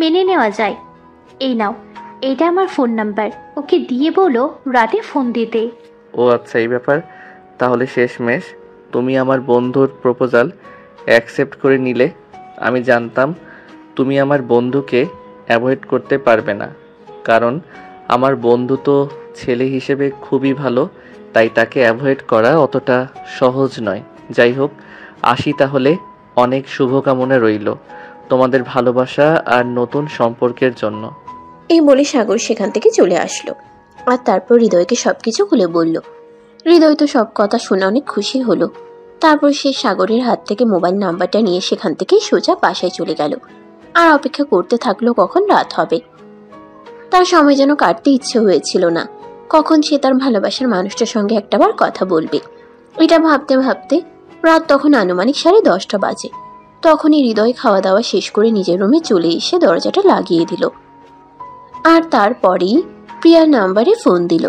মেনে নেওয়া যায়। এই নাও, এটা আমার ফোন নাম্বার, ওকে দিয়ে বলো রাতে ফোন দিতে। ও আচ্ছা, এই ব্যাপার। তাহলে শেষমেশ তুমি আমার বন্ধুর প্রপোজাল অ্যাকসেপ্ট করে নিলে। আমি জানতাম তুমি আমার বন্ধুকে অ্যাভয়েড করতে পারবে না, কারণ আমার বন্ধু তো ছেলে হিসেবে খুবই ভালো, তাই তাকে অ্যাভয়েড করা অতটা সহজ নয়। যাই হোক, আসি তাহলে। অনেক শুভকামনা রইল তোমাদের ভালোবাসা আর নতুন সম্পর্কের জন্য। এই বলে সাগর সেখান থেকে চলে আসলো, আর তারপর হৃদয়কে সবকিছু খুলে বলল। হৃদয় তো সব কথা শুনে অনেক খুশি হলো। তারপর সে সাগরের হাত থেকে মোবাইল নাম্বারটা নিয়ে সেখান থেকে সোজা বাসায় চলে গেল, আর অপেক্ষা করতে থাকলো কখন রাত হবে। তার সময় যেন কাটতে ইচ্ছে হয়েছিল না, কখন সে তার ভালোবাসার মানুষটার সঙ্গে একটাবার কথা বলবে। এটা ভাবতে ভাবতে রাত তখন আনুমানিক 10:30 বাজে। তখনই হৃদয় খাওয়া দাওয়া শেষ করে নিজের রুমে চলে এসে দরজাটা লাগিয়ে দিল, আর তারপরেই প্রিয়ার নাম্বারে ফোন দিল।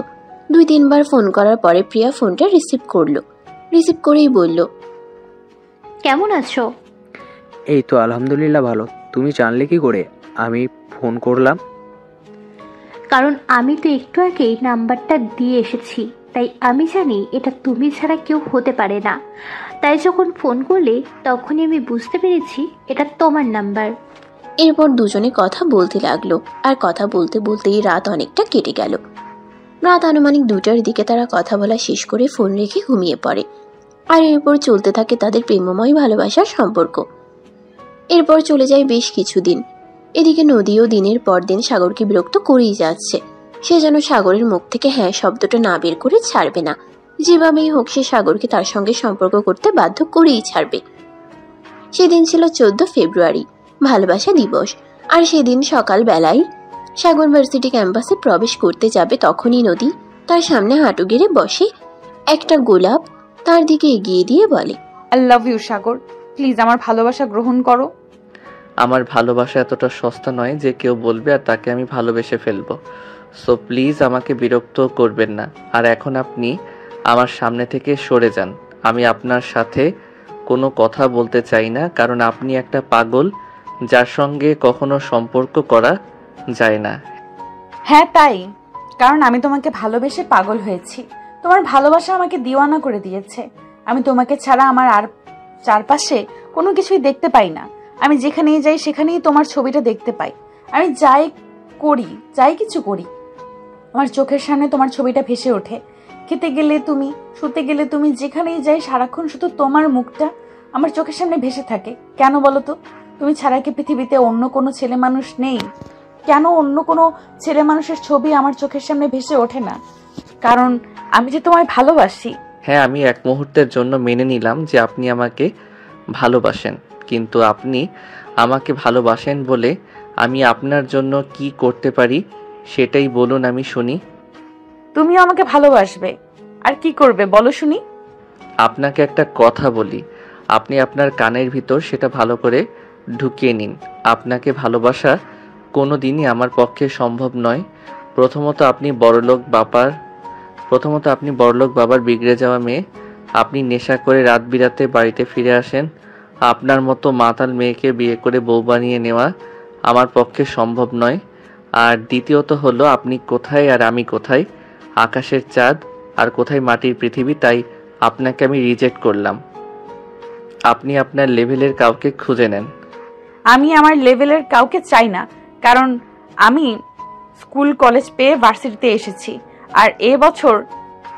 2-3 বার ফোন করার পরে প্রিয়া ফোনটা রিসিভ করলো। রিসিভ করেই বলল, কেমন আছো? এই তো আলহামদুলিল্লাহ ভালো। তুমি জানলে কি করে আমি ফোন করলাম? কারণ আমি তো একটু আগেই নাম্বারটা দিয়ে এসেছি, তাই আমি জানি এটা তুমি ছাড়া কেউ হতে পারে না। তাই যখন ফোন করলে তখনই আমি বুঝতে পেরেছি এটা তোমার নাম্বার। এরপর দুজনে কথা বলতে লাগলো, আর কথা বলতে বলতেই রাত অনেকটা কেটে গেল। রাত আনুমানিক 2টার দিকে তারা কথা বলা শেষ করে ফোন রেখে ঘুমিয়ে পড়ে, আর এরপর চলতে থাকে তাদের প্রেমময় ভালোবাসার সম্পর্ক। এরপর চলে যায় বেশ কিছুদিন। এদিকে নদীও দিনের পর দিন সাগরকে বিরক্ত করেই যাচ্ছে। সে যেন সাগরের মুখ থেকে হ্যাঁ শব্দটা না বের করে ছাড়বে না। যেভাবেই হোক সে সাগরকে তার সঙ্গে সম্পর্ক করতে বাধ্য করেই ছাড়বে। সেদিন ছিল 14 ফেব্রুয়ারি, ভালোবাসা দিবস। আর সেদিন সকাল বেলায় সাগর ভার্সিটি ক্যাম্পাসে প্রবেশ করতে যাবে, তখনই নদী তার সামনে হাঁটু গেড়ে বসে একটা গোলাপ তার দিকে এগিয়ে দিয়ে বলে, I love you Sagar, please আমার ভালোবাসা গ্রহণ করো। আমার ভালোবাসা এতটা সস্তা নয় যে কেউ বলবে আর তাকে আমি ভালোবেসে ফেলবো। সো প্লিজ আমাকে বিরক্ত করবেন না। আর এখন আপনি আমার সামনে থেকে সরে যান। আমি আপনার সাথে কোনো কথা বলতে চাই না, কারণ আপনি একটা পাগল যার সঙ্গে কখনো সম্পর্ক করা যায় না। হ্যাঁ তাই, কারণ আমি তোমাকে ভালোবেসে পাগল হয়েছি। তোমার ভালোবাসা আমাকে দিওয়ানা করে দিয়েছে। আমি তোমাকে ছাড়া আমার আর চারপাশে কোনো কিছুই দেখতে পাই না। আমি যেখানেই যাই সেখানেই তোমার ছবিটা দেখতে পাই। আমি যাই কিছু করি, আমার চোখের সামনে তোমার ছবিটা ভেসে ওঠে। খেতে গেলে তুমি, শুতে গেলে তুমি, যেখানেই যাই সারাক্ষণ শুধু তোমার মুখটা আমার চোখের সামনে ভেসে থাকে। কেন বলো তো? তুমি ছাড়া কি পৃথিবীতে অন্য কোনো ছেলে মানুষ নেই? কেন অন্য কোনো ছেলে মানুষের ছবি আমার চোখের সামনে ভেসে ওঠে না? কারণ আমি যে তোমায় ভালোবাসি। হ্যাঁ, আমি এক মুহূর্তের জন্য মেনে নিলাম যে আপনি আমাকে ভালোবাসেন, কিন্তু আপনি আমাকে ভালোবাসেন বলে আমি আপনার জন্য কি করতে পারি সেটাই বলুন, আমি শুনি। তুমিও আমাকে ভালোবাসবে, আর কি করবে বলো শুনি। আপনাকে একটা কথা বলি, আপনি আপনার কানের ভিতর সেটা ভালো করে ঢুকিয়ে নিন। আপনাকে ভালোবাসা কোনো দিনই আমার পক্ষে সম্ভব নয়। প্রথমত আপনি বড়লোক বাবার বিগড়ে যাওয়া মেয়ে। আপনি নেশা করে রাত বিরাতে বাড়িতে ফিরে আসেন। আপনার মতো মাতাল মেয়েকে বিয়ে করে বউ বানিয়ে নেওয়া আমার পক্ষে সম্ভব নয়। আর দ্বিতীয়ত হলো, আপনি কোথায় আর আমি কোথায়, আকাশের চাঁদ আর কোথায় মাটির পৃথিবী। তাই আপনাকে আমি রিজেক্ট করলাম। আপনি আপনার লেভেলের কাউকে খুঁজে নেন। আমি আমার লেভেলের কাউকে চাই না, কারণ আমি স্কুল কলেজ পেয়ে ভার্সিটিতে এসেছি, আর এবছর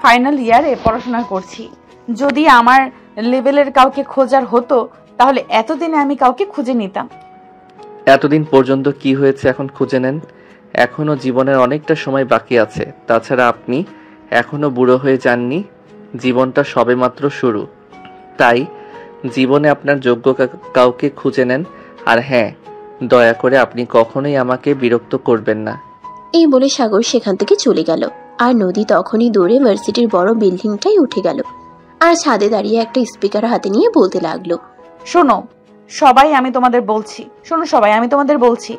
ফাইনাল ইয়ারে পড়াশোনা করছি। যদি আমার লেভেলের কাউকে খোঁজার হতো তাহলে এতদিনে আমি কাউকে খুঁজে নিতাম। এতদিন পর্যন্ত কি হয়েছে এখন খুঁজে নেন। এখনো জীবনের অনেকটা সময় বাকি আছে। তাছাড়া আপনি এখনো বুড়ো হয়ে যাননি, জীবনটা সবেমাত্র শুরু। তাই জীবনে আপনার যোগ্য কাউকে খুঁজে নেন। আর হ্যাঁ, দয়া করে আপনি কখনোই আমাকে বিরক্ত করবেন না। এই বলে সাগর সেখান থেকে চলে গেল। আর নদী তখনই দৌড়ে ভার্সিটির বড় বিল্ডিংটাই উঠে গেল আর ছাদে দাঁড়িয়ে একটা স্পিকার হাতে নিয়ে বলতে লাগলো, শোনো সবাই, আমি তোমাদের বলছি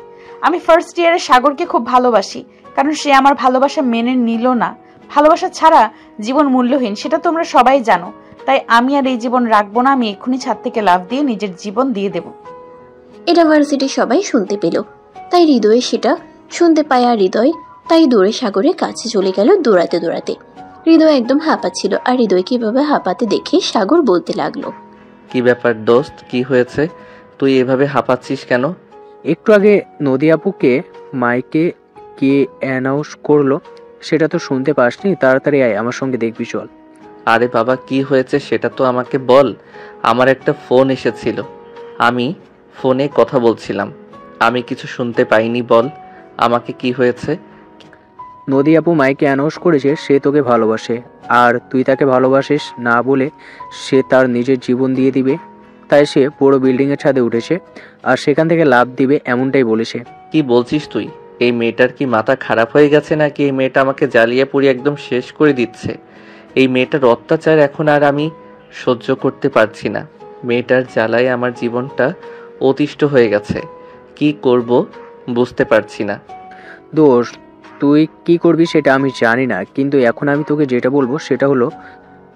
আমি ফার্স্ট ইয়ারে সাগরকে খুব ভালোবাসি, কারণ সে আমার ভালোবাসা মেনে নিল না। ভালোবাসা ছাড়া জীবন মূল্যহীন, সেটা তোমরা সবাই জানো। তাই আমি আর এই জীবন রাখবো না, আমি এক্ষুনি ছাদ থেকে লাফ দিয়ে নিজের জীবন দিয়ে দেব। এটা ভার্সিটির সবাই শুনতে পেল। তাই হৃদয়ে সেটা শুনতে পায় আর হৃদয় তাই দৌড়ে সাগরের কাছে চলে গেল দৌড়াতে দৌড়াতে। হৃদয় একদম হাঁপাচ্ছিল আর হৃদয় কিভাবে হাঁপাতে দেখে সাগর বলতে লাগলো, কি ব্যাপার দোস্ত, কি হয়েছে? তুই এভাবে হাঁপাচ্ছিস কেন? একটু আগে নদী আপুকে মাইকে কে অ্যানাউন্স করলো সেটা তো শুনতে পাসনি? তাড়াতাড়ি আয়, আমার সঙ্গে দেখবি চল। আরে বাবা, কি হয়েছে সেটা তো আমাকে বল। আমার একটা ফোন এসেছিল, আমি ফোনে কথা বলছিলাম, আমি কিছু শুনতে পাইনি। বল আমাকে কি হয়েছে। নদী আপু মাইকে অ্যানাউন্স করেছে সে তোকে ভালোবাসে, আর তুই তাকে ভালোবাসিস না বলে সে তার নিজের জীবন দিয়ে দিবে। তাই সে বড় বিল্ডিংয়ের ছাদে উঠেছে আর সেখান থেকে লাফ দিবে, এমনটাই বলেছে। কি বলছিস তুই? এই মেয়েটার কি মাথা খারাপ হয়ে গেছে নাকি? এই মেয়েটা আমাকে জ্বালিয়ে পুড়িয়ে একদম শেষ করে দিচ্ছে। এই মেয়েটার অত্যাচার এখন আর আমি সহ্য করতে পারছি না। মেয়েটার জ্বালায় আমার জীবনটা অতিষ্ঠ হয়ে গেছে। কি করব বুঝতে পারছি না। দোস্ত, তুই কি করবি সেটা আমি জানি না, কিন্তু এখন আমি তোকে যেটা বলবো সেটা হলো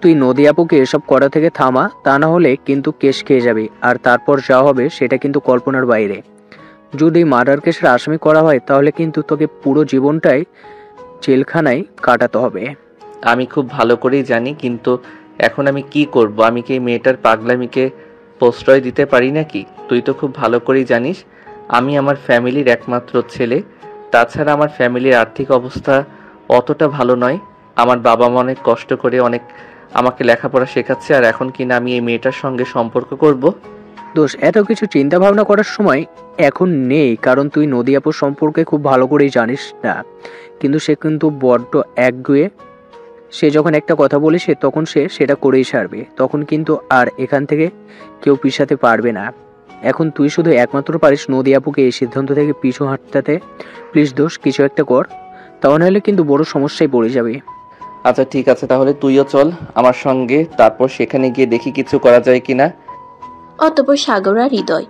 তুই নদী আপুকে এসব করা থেকে থামা, তা না হলে কিন্তু কেস খেয়ে যাবি। আর তারপর যা হবে সেটা কিন্তু কল্পনার বাইরে। যদি মার্ডার কেসের আসামি করা হয় তাহলে কিন্তু তোকে পুরো জীবনটাই জেলখানায় কাটাতে হবে। আমি খুব ভালো করেই জানি, কিন্তু এখন আমি কি করব? আমি কি এই মেয়েটার পাগলামিকে প্রশ্রয় দিতে পারি নাকি? তুই তো খুব ভালো করেই জানিস আমি আমার ফ্যামিলির একমাত্র ছেলে। তাছাড়া আমার ফ্যামিলির আর্থিক অবস্থা অতটা ভালো নয়। আমার বাবা মা অনেক কষ্ট করে অনেক আমাকে লেখাপড়া শেখাচ্ছে, আর এখন কিনা আমি এই মেয়েটার সঙ্গে সম্পর্ক করব? দোষ, এত কিছু চিন্তা ভাবনা করার সময় এখন নেই, কারণ তুই নদী আপুর সম্পর্কে খুব ভালো করেই জানিস না। কিন্তু সে কিন্তু বড্ড একগুঁয়ে। সে যখন একটা কথা বলেছে তখন সে সেটা করেই ছাড়বে, তখন কিন্তু আর এখান থেকে কেউ পিছাতে পারবে না। এখন তুই শুধু একমাত্র পারিস নদী আপুকে এই সিদ্ধান্ত থেকে পিছু হাঁটতে। প্লিজ দোষ, কিছু একটা কর, তা নাহলে কিন্তু বড় সমস্যায় পড়ে যাবে। আচ্ছা ঠিক আছে, তাহলে তুইও চল আমার সঙ্গে, তারপর সেখানে গিয়ে দেখি কিছু করা যায় কিনা। অতঃপর সাগর আর হৃদয়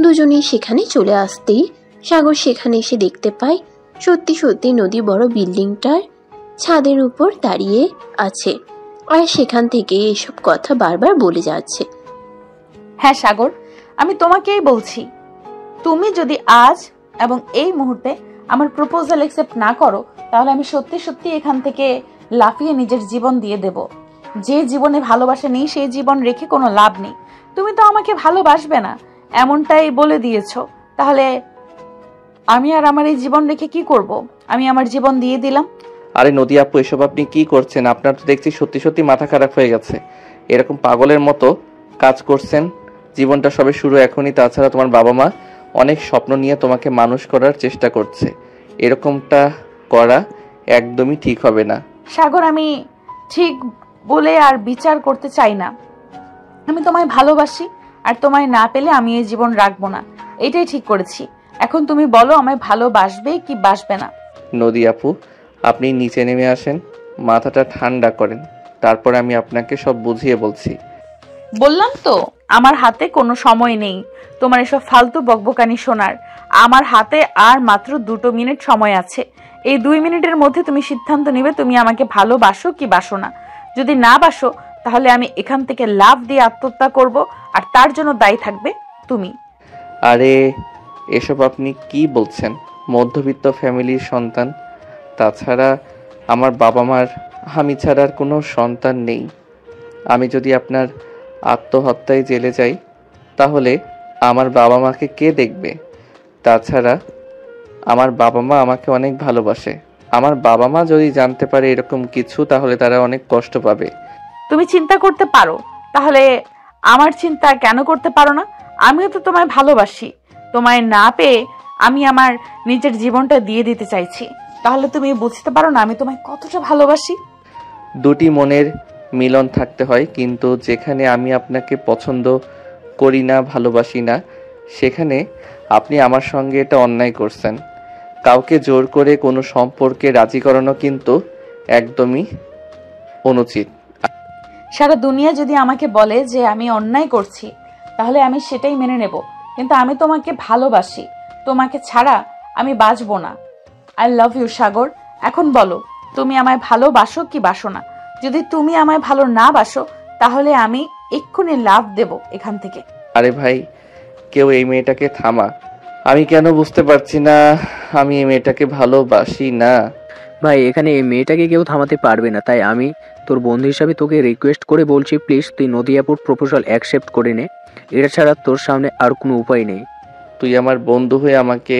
দুজনেই সেখানে চলে আসতেই সাগর সেখানে এসে দেখতে পায় সত্যি সত্যি নদী বড় বিল্ডিংটার ছাদের উপর দাঁড়িয়ে আছে আর সেখান থেকে এসব কথা বারবার বলে যাচ্ছে। হ্যাঁ সাগর, আমি তোমাকেই বলছি, তুমি যদি আজ এবং এই মুহূর্তে আমার প্রপোজাল অ্যাকসেপ্ট না করো তাহলে আমি সত্যি সত্যি এখান থেকে লাফিয়ে নিজের জীবন দিয়ে দেব। যে জীবনে ভালোবাসা নেই সেই জীবন রেখে কোনো লাভ নেই। তুমি তো আমাকে ভালোবাসবে না এমনটাই বলে দিয়েছো, তাহলে আমি আর আমার এই জীবন রেখে কি করব? আমি আমার জীবন দিয়ে দিলাম। আরে নদী আপু, এসব আপনি কি করছেন? আপনার তো দেখছি সত্যি সত্যি মাথা খারাপ হয়ে গেছে। এরকম পাগলের মতো কাজ করছেন। জীবনটা সবে শুরু এখনই। তাছাড়া তোমার বাবা মা অনেক স্বপ্ন নিয়ে তোমাকে মানুষ করার চেষ্টা করছে। এরকমটা করা একদমই ঠিক হবে না। সাগর, আমি ঠিক বলে আর বিচার করতে চাই না। আমি তোমায় ভালোবাসি, আর তোমায় না পেলে আমি এই জীবন রাখবো না, এটাই ঠিক করেছি। এখন তুমি বলো আমায় ভালোবাসবে কি বাসবে না? নদী আপু, আপনি নিচে নেমে আসেন, মাথাটা ঠান্ডা করেন, তারপর আমি আপনাকে সব বুঝিয়ে বলছি। বললাম তো আমার হাতে কোনো সময় নেই তোমার এসব ফালতু বকবকানি শোনার। আমার হাতে আর মাত্র 2 মিনিট সময় আছে। এই 2 মিনিটের মধ্যে তুমি সিদ্ধান্ত নেবে তুমি আমাকে ভালোবাসো কি বাসো না। যদি না বাসো তাহলে আমি এখান থেকে লাফ দিয়ে আত্মহত্যা করব, আর তার জন্য দায়ী থাকবে তুমি। আরে এসব আপনি কি বলছেন? মধ্যবিত্ত ফ্যামিলির সন্তান, তাছাড়া আমার বাবা মার আমি ছাড়া আর কোনো সন্তান নেই। আমি যদি আপনার আত্মহত্যায় জেলে যাই তাহলে আমার বাবা মাকে কে দেখবে? তাছাড়া আমার বাবা মা আমাকে অনেক ভালোবাসে। আমার বাবা মা যদি জানতে পারে এরকম কিছু তাহলে তারা অনেক কষ্ট পাবে। তুমি চিন্তা করতে পারো, তাহলে আমার চিন্তা কেন করতে পারো না? আমিও তো তোমায় ভালোবাসি। তোমায় না পেয়ে আমি আমার নিজের জীবনটা দিয়ে দিতে চাইছি। তাহলে তুমি বুঝতে পারো না আমি তোমায় কতটা ভালোবাসি? দুটি মনের মিলন থাকতে হয়, কিন্তু যেখানে আমি আপনাকে পছন্দ করি না, ভালোবাসি না, সেখানে আপনি আমার সঙ্গে এটা অন্যায় করছেন। কাউকে জোর করে কোনো সম্পর্কে রাজি করানো কিন্তু একদমই অনুচিত। সারা দুনিয়া যদি আমাকে বলে যে আমি অন্যায় করছি, তাহলে আমি সেটাই মেনে নেব, কিন্তু আমি তোমাকে ভালোবাসি। তোমাকে ছাড়া আমি বাঁচবো না। আই লাভ ইউ সাগর। এখন বলো, তুমি আমায় ভালোবাসো কি বাসো না? যদি তুমি আমায় ভালো না বাসো, তাহলে আমি এক্ষুনি লাভ দেব এখান থেকে। আরে ভাই, কেউ এই মেয়েটাকে থামা। আমি কেন বুঝতে পারছি না আমি এই মেয়েটাকে ভালোবাসি না। ভাই, এখানে এই মেয়েটাকে কেউ থামাতে পারবে না, তাই আমি তোর বন্ধু হিসাবে তোকে রিকোয়েস্ট করে বলছি, প্লিজ তুই নদিয়াপুর প্রপোজাল অ্যাকসেপ্ট করে নে। এটা ছাড়া তোর সামনে আর কোনো উপায় নেই। তুই আমার বন্ধু হয়ে আমাকে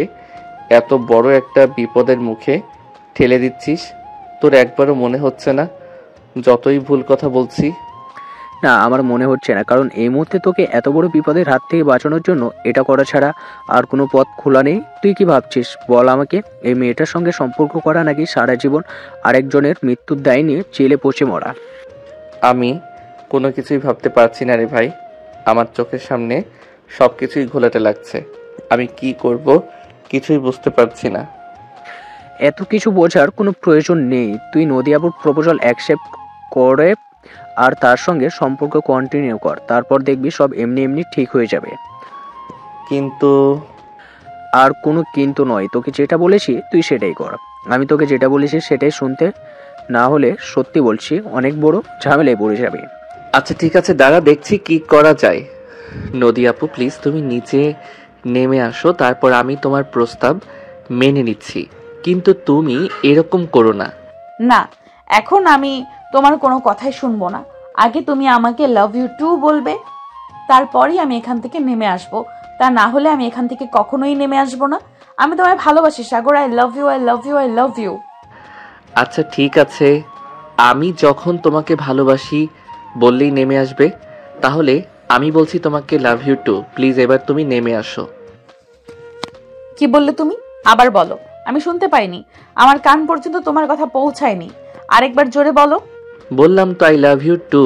এত বড় একটা বিপদের মুখে ঠেলে দিচ্ছিস। তোর একবারও মনে হচ্ছে না যতই ভুল কথা বলছি? না, আমার মনে হচ্ছে না, কারণ এই মুহূর্তে তোকে এত বড় বিপদের হাত থেকে বাঁচানোর জন্য এটা করা ছাড়া আর কোনো পথ খোলা নেই। তুই কি ভাবছিস বল আমাকে? এই মেয়েটার সঙ্গে সম্পর্ক করা নাকি সারা জীবন আরেকজনের মৃত্যুর দায় নিয়ে জেলে পচে মরা? আমি কোনো কিছুই ভাবতে পারছি না রে ভাই। আমার চোখের সামনে সব কিছুই ঘোলাটে লাগছে। আমি কি করব কিছুই বুঝতে পারছি না। এত কিছু বোঝার কোনো প্রয়োজন নেই। তুই নদিয়াপুর প্রপোজাল অ্যাকসেপ্ট করে আর তার সঙ্গে সম্পর্ক কন্টিনিউ কর, তারপর দেখবি সব এমনি এমনি ঠিক হয়ে যাবে। কিন্তু আর কোনো কিন্তু নয়, তোকে যেটা বলেছি তুই সেটাই কর। আমি তোকে যেটা বলেছি সেটাই শুনতে না হলে সত্যি বলছি অনেক বড় ঝামেলায় পড়ে যাবে। আচ্ছা ঠিক আছে, দাঁড়া দেখছি কি করা যায়। নদী আপু প্লিজ তুমি নিচে নেমে আসো, তারপর আমি তোমার প্রস্তাব মেনে নিচ্ছি, কিন্তু তুমি এরকম করো না। না, এখন আমি তোমার কোনো কথাই শুনবো না। আগে তুমি আমাকে লাভ ইউ টু বলবে, তারপরই আমি এখান থেকে নেমে আসবো। তা না হলে আমি এখান থেকে কখনোই নেমে আসবো না। আমি তোমায় ভালোবাসি Sagar. I love you, I love you, I love you. আচ্ছা ঠিক আছে, আমি যখন তোমাকে ভালোবাসি বললেই নেমে আসবে, তাহলে আমি বলছি তোমাকে লাভ ইউ টু। প্লিজ এবার তুমি নেমে আসো। কি বললে তুমি? আবার বলো, আমি শুনতে পাইনি। আমার কান পর্যন্ত তোমার কথা পৌঁছায়নি। আরেকবার জোরে বলো। বললাম তো আই লাভ ইউ টু।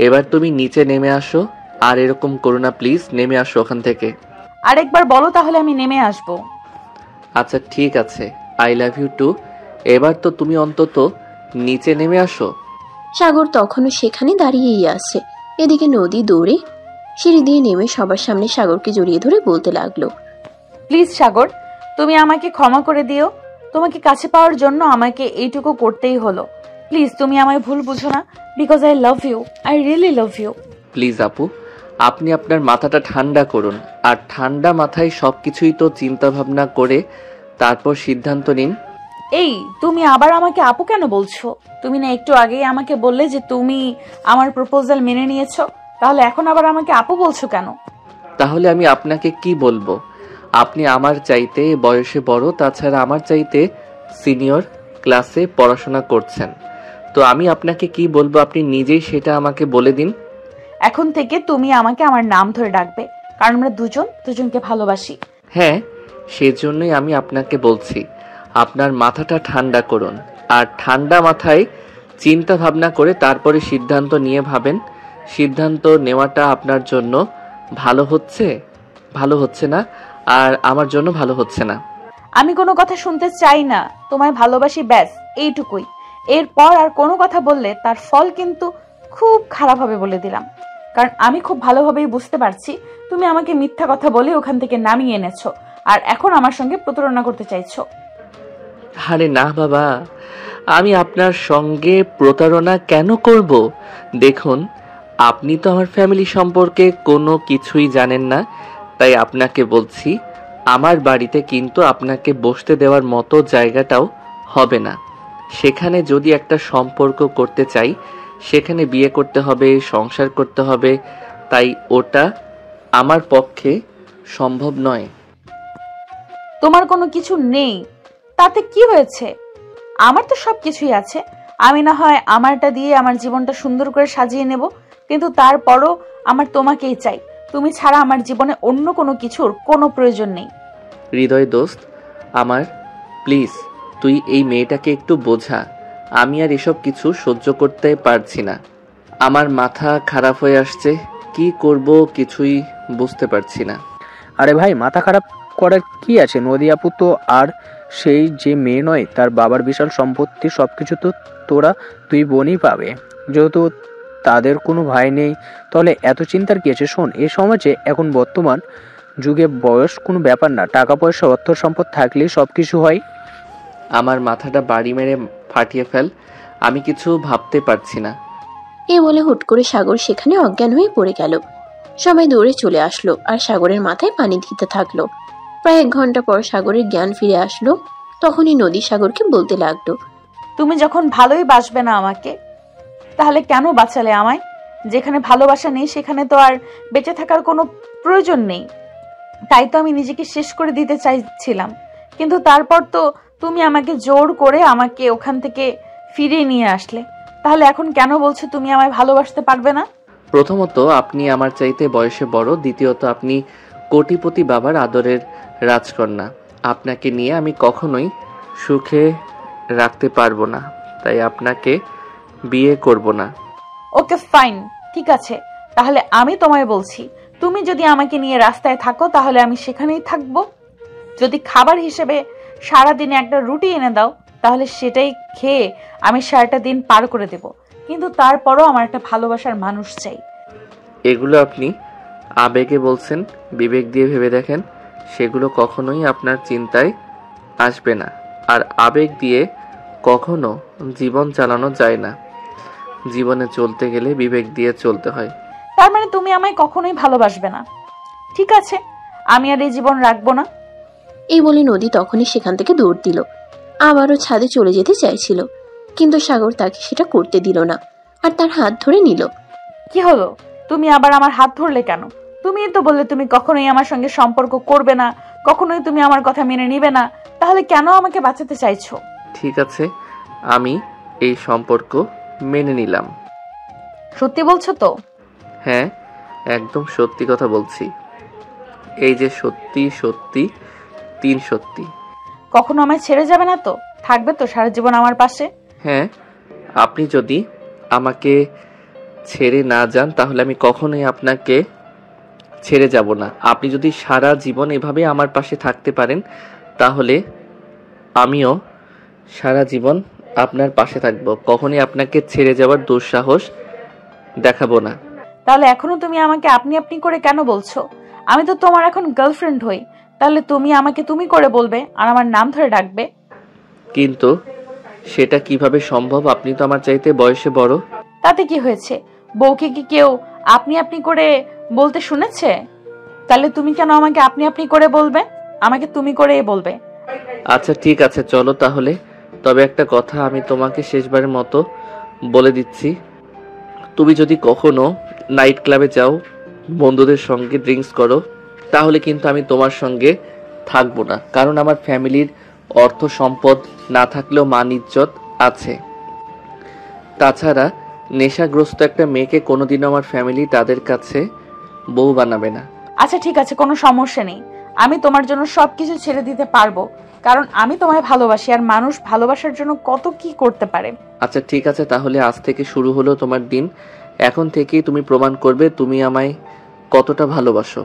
এবার তুমি নিচে নেমে আসো, আর এরকম করো না প্লিজ। নেমে আসো ওখান থেকে। আরেকবার বলো, তাহলে আমি নেমে আসবো। আচ্ছা ঠিক আছে, আই লাভ ইউ টু। এবার তো তুমি অন্তত নিচে নেমে আসো। সাগর তখনও সেখানে দাঁড়িয়েই আছে। এদিকে নদী দৌড়ে সিঁড়ি দিয়ে নেমে সবার সামনে সাগরকে জড়িয়ে ধরে বলতে লাগলো, প্লিজ সাগর, তুমি আমাকে ক্ষমা করে দিও। তোমাকে কাছে পাওয়ার জন্য আমাকে এইটুকু করতেই হলো। প্লিজ তুমি আমায় ভুল বুঝো না, because I love you, I really love you. Please আপু, আপনি আপনার মাথাটা ঠান্ডা করুন, আর ঠান্ডা মাথায় সবকিছুই তো চিন্তা ভাবনা করে তারপর সিদ্ধান্ত নিন। এই তুমি আবার আমাকে আপু কেন বলছো? তুমি না একটু আগেই আমাকে বললে যে তুমি আমার প্রপোজাল মেনে নিয়েছো, তাহলে এখন আবার আমাকে আপু বলছো কেন? তাহলে আমি আপনাকে কি বলবো? আপনি আমার চাইতে বয়সে বড়, তাছাড়া আমার চাইতে সিনিয়র ক্লাসে পড়াশোনা করছেন। তো আমি আপনাকে কি বলবো আপনি নিজেই সেটা আমাকে বলে দিন। এখন থেকে তুমি আমাকে আমার নাম ধরে ডাকবে, কারণ আমরা দুজনকে ভালোবাসি। হ্যাঁ, সেজন্যই আমি আপনাকে বলছি আপনার মাথাটা ঠান্ডা করুন, আর ঠান্ডা মাথায় চিন্তা ভাবনা করে তারপরে সিদ্ধান্ত নিয়ে ভাবেন সিদ্ধান্ত নেওয়াটা আপনার জন্য ভালো হচ্ছে না, আর আমার জন্য ভালো হচ্ছে না। আমি কোনো কথা শুনতে চাই না। তোমায় ভালোবাসি, ব্যাস এইটুকুই। এরপর আর কোনো কথা বললে তার ফল কিন্তু খুব খারাপ হবে বলে দিলাম। কারণ আমি খুব ভালোভাবেই বুঝতে পারছি তুমি আমাকে মিথ্যা কথা বলে ওখান থেকে নামিয়ে এনেছো, আর এখন আমার সঙ্গে প্রতারণা করতে চাইছো। আরে না বাবা, আমি আপনার সঙ্গে প্রতারণা কেন করব? দেখুন, আপনি তো আমার ফ্যামিলি সম্পর্কে কোনো কিছুই জানেন না, তাই আপনাকে বলছি আমার বাড়িতে কিন্তু আপনাকে বসতে দেওয়ার মতো জায়গাটাও হবে না। সেখানে যদি একটা সম্পর্ক করতে চাই, সেখানে বিয়ে করতে হবে, সংসার করতে হবে, তাই ওটা আমার পক্ষে সম্ভব নয়। তোমার কোনো কিছু নেই তাতে কি হয়েছে? আমার তো সবকিছুই আছে। আমি না হয় আমারটা দিয়ে আমার জীবনটা সুন্দর করে সাজিয়ে নেব, কিন্তু তারপরও আমার তোমাকেই চাই। তুমি ছাড়া আমার জীবনে অন্য কোনো কিছুর কোনো প্রয়োজন নেই। হৃদয় দোস্ত আমার, প্লিজ তুই এই মেয়েটাকে একটু বোঝা। আমি আর এসব কিছু সহ্য করতে পারছি না। আমার মাথা খারাপ হয়ে আসছে, কি করব কিছুই বুঝতে পারছি না। আরে ভাই, মাথা খারাপ করার কি আছে? নদী আপু তো আর সেই যে মেয়ে নয়, তার বাবার বিশাল সম্পত্তি, সবকিছু তো তুই বোনই পাবে। যেহেতু তাদের কোনো ভাই নেই, তাহলে এত চিন্তার কি আছে? শোন, এই সমাজে এখন বর্তমান যুগে বয়স কোনো ব্যাপার না, টাকা পয়সা অর্থ সম্পদ থাকলেই সব কিছু হয়। আমার মাথাটা বাড়ি মেরে ফাটিয়ে ফেল, আমি কিছু ভাবতে পারছি না। এ বলে হুট করে সাগর সেখানে অজ্ঞান হয়ে পড়ে গেল। সবাই দৌড়ে চলে আসলো আর সাগরের মাথায় পানি দিতে থাকলো। প্রায় 1 ঘন্টা পর সাগরের জ্ঞান ফিরে আসলো। তখনই নদী সাগরকে বলতে লাগলো, তুমি যখন ভালোই বাসবে না আমাকে, তাহলে কেন বাঁচালে আমায়? যেখানে ভালোবাসা নেই সেখানে তো আর বেঁচে থাকার কোনো প্রয়োজন নেই। তাই তো আমি নিজেকে শেষ করে দিতে চাইছিলাম, কিন্তু তারপর তো তুমি আমাকে জোর করে আমাকে ওখান থেকে ফিরিয়ে নিয়ে আসলে। তাহলে এখন কেন বলছো তুমি আমায় ভালোবাসতে পারবে না? প্রথমত আপনি আমার চাইতে বয়সে বড়, দ্বিতীয়ত আপনি কোটিপতি বাবার আদরের রাজকন্যা। আপনাকে নিয়ে আমি কখনোই সুখে রাখতে পারবো না, তাই আপনাকে বিয়ে করব না। ওকে ফাইন, ঠিক আছে, তাহলে আমি তোমায় বলছি, তুমি যদি আমাকে নিয়ে রাস্তায় থাকো তাহলে আমি সেখানেই থাকবো। যদি খাবার হিসেবে সারাদিনে একটা রুটি এনে দাও তাহলে সেটাই খেয়ে আমি সারাটা দিন পার করে দেব, কিন্তু তারপরও আমার একটা ভালোবাসার মানুষ চাই। এগুলো আপনি আবেগে বলছেন, বিবেক দিয়ে ভেবে দেখেন, সেগুলো কখনোই আপনার চিন্তায় আসবে না। আর আবেগ দিয়ে কখনো জীবন চালানো যায় না। জীবনে চলতে গেলে বিবেক দিয়ে চলতে হয়। তার মানে তুমি আমায় কখনোই ভালোবাসবে না? ঠিক আছে, আমি আর এই জীবন রাখবো না। এই বলে নদী তখনই সেখান থেকে দৌড় দিল। আবারও ছাদে চলে যেতে চাইছিল, কিন্তু সাগর তাকে সেটা করতে দিল না আর তার হাত ধরে নিল। কি হলো? তুমি আবার আমার হাত ধরলে কেন? তুমিই তো বললে তুমি কখনোই আমার সঙ্গে সম্পর্ক করবে না, কখনোই তুমি আমার কথা মেনে নিবে না, তাহলে কেন আমাকে বাঁচাতে চাইছো? ঠিক আছে, আমি এই সম্পর্ক মেনে নিলাম। সত্যি বলছো তো? হ্যাঁ, একদম সত্যি কথা বলছি। এই যে সত্যি সত্যি 3 সত্যি। কখনো আমায় ছেড়ে যাবে না তো? থাকবে তো সারা জীবন আমার পাশে? হ্যাঁ, আপনি যদি আমাকে ছেড়ে না যান তাহলে আমি কখনোই আপনাকে ছেড়ে যাব না। আপনি যদি সারা জীবন এভাবে আমার পাশে থাকতে পারেন তাহলে আমিও সারা জীবন আপনার পাশে থাকব, কখনোই আপনাকে ছেড়ে যাওয়ার দুঃসাহস দেখাবো না। তাহলে এখনো তুমি আমাকে আপনি আপনি করে কেন বলছো? আমি তো তোমার এখন গার্লফ্রেন্ড হই, তাহলে তুমি আমাকে তুমি করে বলবে আর আমার নাম ধরে ডাকবে। কিন্তু সেটা কিভাবে সম্ভব? আপনি তো আমার চাইতে বয়সে বড়। তাতে কি হয়েছে? বউকে কি কেউ আপনি আপনি করে বলতে শুনেছে? তাহলে তুমি কেন আমাকে আপনি আপনি করে বলবে? আমাকে তুমি করে বলবে। আচ্ছা ঠিক আছে, চলো তাহলে। তবে একটা কথা আমি তোমাকে শেষবারের মতো বলে দিচ্ছি, তুমি যদি কখনো নাইট ক্লাবে যাও, বন্ধুদের সঙ্গে ড্রিঙ্কস করো, তাহলে কিন্তু আমি তোমার সঙ্গে থাকবো না। কারণ আমার ফ্যামিলির অর্থ সম্পদ না থাকলেও মান ইজ্জত আছে। তাছাড়া নেশাগ্রস্ত একটা মেয়েকে কোনোদিনও আমার ফ্যামিলি তাদের কাছে বউ বানাবে না। আচ্ছা ঠিক আছে, কোনো সমস্যা নেই, আমি তোমার জন্য সবকিছু ছেড়ে দিতে পারবো, কারণ আমি তোমায় ভালোবাসি, আর মানুষ ভালোবাসার জন্য কত কি করতে পারে। আচ্ছা ঠিক আছে, তাহলে আজ থেকে শুরু হলো তোমার দিন। এখন থেকেই তুমি প্রমাণ করবে তুমি আমায় কতটা ভালোবাসো।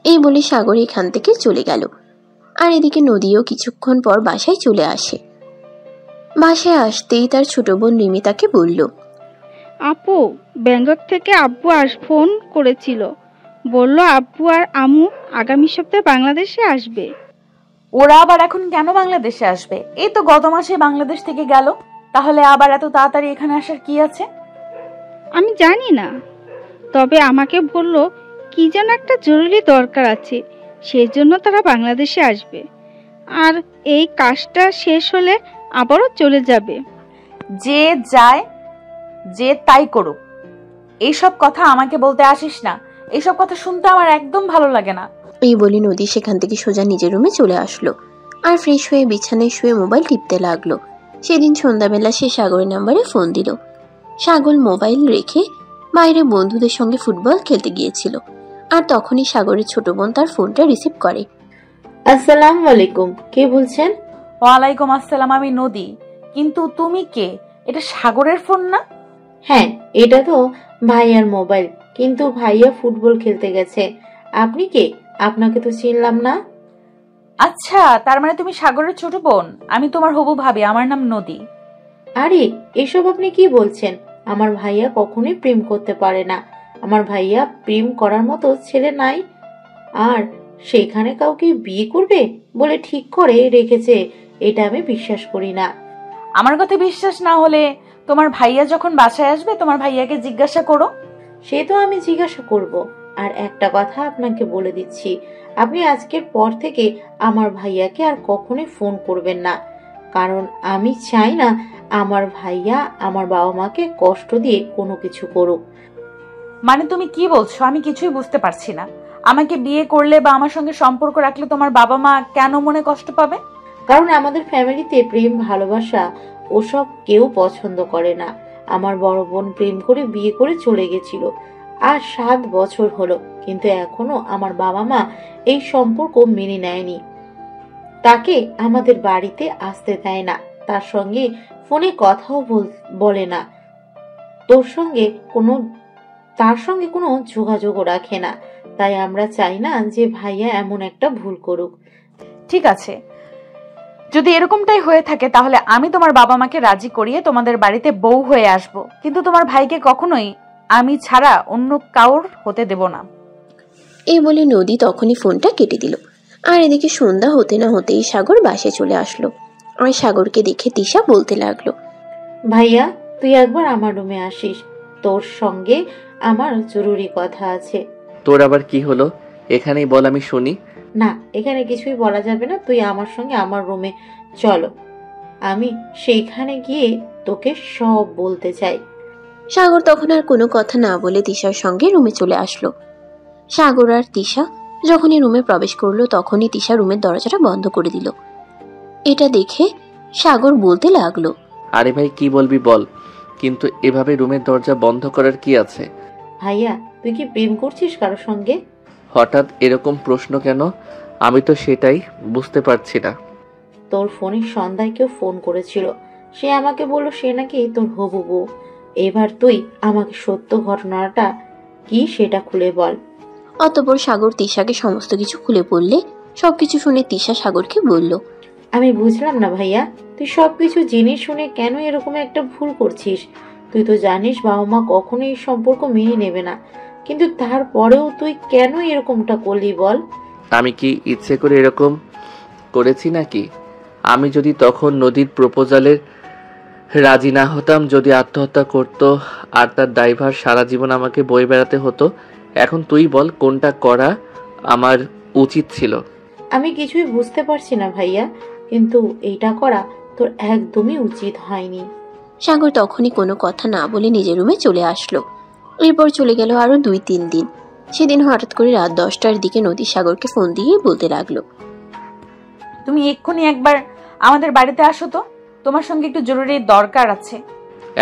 এই বলে সাগর এখান থেকে চলে গেল। আর এদিকে নদীও কিছুক্ষণ পর বাসায় চলে আসে। বাসায় আসতেই তার ছোট বোন রিমি তাকে বলল, আপু, ব্যাংকক থেকে আব্বু ফোন করেছিল, বলল আব্বু আর আম্মু আগামী সপ্তাহে বাংলাদেশে আসবে। ওরা আবার এখন কেন বাংলাদেশে আসবে? এই তো গত মাসে বাংলাদেশ থেকে গেল, তাহলে আবার এত তাড়াতাড়ি এখানে আসার কি আছে? আমি জানি না, তবে আমাকে বলল কি যেন একটা জরুরি দরকার আছে, সেই জন্য তারা বাংলাদেশে আসবে, আর এই কাজটা শেষ হলে আবারও চলে যাবে। যে যায় যে তাই করুক, এইসব কথা আমাকে বলতে আসিস না, এইসব কথা শুনতে আমার একদম ভালো লাগে না। এই বলে নদী সেখান থেকে সোজা নিজের রুমে চলে আসলো আর ফ্রেশ হয়ে বিছানায় শুয়ে মোবাইল টিপতে লাগলো। সেদিন সন্ধ্যাবেলা সে সাগরের নাম্বারে ফোন দিল। সাগর মোবাইল রেখে বাইরে বন্ধুদের সঙ্গে ফুটবল খেলতে গিয়েছিল, আর তখনই সাগরের ছোট বোন তার ফোনটা রিসিভ করে। আসসালামু আলাইকুম, কে বলছেন? ওয়ালাইকুম আসসালাম, আমি নদী। কিন্তু তুমি কে? এটা সাগরের ফোন না? হ্যাঁ, এটা তো ভাইয়ার মোবাইল, কিন্তু ভাইয়া ফুটবল খেলতে গেছে। আপনি কে? আপনাকে তো চিনলাম না। আচ্ছা, তার মানে তুমি সাগরের ছোট বোন। আমি তোমার হবু ভাবি, আমার নাম নদী। আরে এসব আপনি কি বলছেন? আমার ভাইয়া কখনোই প্রেম করতে পারে না। আমার ভাইয়া প্রেম করার মতো ছেলে নাই। আর সেখানে কাউকে বিয়ে করবে বলে ঠিক করে রেখেছে, এটা আমি বিশ্বাস করি না। আমার কথা বিশ্বাস না হলে তোমার ভাইয়া যখন বাসায় আসবে তোমার ভাইয়াকে জিজ্ঞাসা করো। সে তো আমি জিজ্ঞাসা করব। আর একটা কথা আপনাকে বলে দিচ্ছি, আপনি আজকের পর থেকে আমার ভাইয়াকে আর কখনোই ফোন করবেন না, কারণ আমি চাই না আমার ভাইয়া আমার বাবা মাকে কষ্ট দিয়ে কোনো কিছু করুক। মানে তুমি কি বলছো? আমি কিছুই বুঝতে পারছি না। আমাকে বিয়ে করলে বা আমার সঙ্গে সম্পর্ক রাখলে তোমার বাবা মা কেন মনে কষ্ট পাবে? কারণ আমাদের ফ্যামিলিতে প্রেম ভালোবাসা ওসব কেউ পছন্দ করে না। আমার বড় বোন প্রেম করে বিয়ে করে চলে গেছিল, আর 7 বছর হলো, কিন্তু এখনো আমার বাবা মা এই সম্পর্ক মেনে নেয়নি। তাকে আমাদের বাড়িতে আসতে দেয় না, তার সঙ্গে ফোনে কথাও বলে না, তার সঙ্গে কোনো যোগাযোগও রাখে না। তাই আমরা চাই না যে ভাইয়া এমন একটা ভুল করুক। ঠিক আছে, যদি এরকমটাই হয়ে থাকে তাহলে আমি তোমার বাবা মাকে রাজি করিয়ে তোমাদের বাড়িতে বউ হয়ে আসব, কিন্তু তোমার ভাইকে কখনোই আমি ছাড়া অন্য কাউর হতে দেব না। এই বলে নদী তখনই ফোনটা কেটে দিল। আর এদিকে সন্ধ্যা হতে না হতেই সাগর বাসে চলে আসলো। আর সাগরকে দেখে তিশা বলতে লাগলো, ভাইয়া তুই একবার আমার রুমে আসিস, তোর সঙ্গে আমার জরুরি কথা আছে। তোর আবার কি হলো? এখানেই বল, আমি শুনি। না, এখানে কিছুই বলা যাবে না, তুই আমার সঙ্গে আমার রুমে চলো, আমি সেইখানে গিয়ে তোকে সব বলতে চাই। সাগর তখন আর কোনো কথা না বলে তিশার সঙ্গে রুমে চলে আসলো। সাগর আর তিশা যখনই রুমে প্রবেশ করলো তখনই তিশা রুমের দরজাটা বন্ধ করে দিল। এটা দেখে সাগর বলতে লাগলো, আরে ভাই কি বলবি বল, কিন্তু এভাবে রুমের দরজা বন্ধ করার কি আছে? ভাইয়া তুই কি প্রেম করছিস কারোর সঙ্গে? হঠাৎ এরকম প্রশ্ন কেন? আমি তো সেটাই বুঝতে পারছি না। তোর ফোনে সন্ধ্যায় কেউ ফোন করেছিল, সে আমাকে বলল সে নাকি তোর হবু বউ। এবার তুই আমাকে সত্য ঘটনাটা কি সেটা খুলে বল। অতঃপর সাগর তিশাকে সমস্ত কিছু খুলে বললে সবকিছু শুনে তিশা সাগরকে বলল, আমি বুঝলাম না ভাইয়া, তুই সবকিছু জেনে শুনে কেন এরকম একটা ভুল করছিস? তুই তো জানিস বাবা মা কখনো এই সম্পর্ক মেনে নেবে না, কিন্তু তারপরেও তুই কেন এরকমটা করলি বল? আমি কি ইচ্ছে করে এরকম করেছি নাকি? আমি যদি তখন নদীর প্রপোজালের রাজি না হতাম, যদি আত্মহত্যা করতো আর তার ড্রাইভার সারা জীবন আমাকে বয়ে বেড়াতে হতো, এখন তুই বল কোনটা করা আমার উচিত ছিল? আমি কিছুই বুঝতে পারছি না ভাইয়া, কিন্তু এইটা করা তোর একদমই উচিত হয়নি। সাগর তখনই কোনো কথা না বলে নিজের রুমে চলে আসলো। এরপর চলে গেল আরো 2-3 দিন। সেদিন হঠাৎ করে রাত 10টার দিকে নদী সাগরকে ফোন দিয়ে বলতে লাগলো, তুমি এক্ষুনি একবার আমাদের বাড়িতে আসো তো, তোমার সঙ্গে একটু জরুরি দরকার আছে।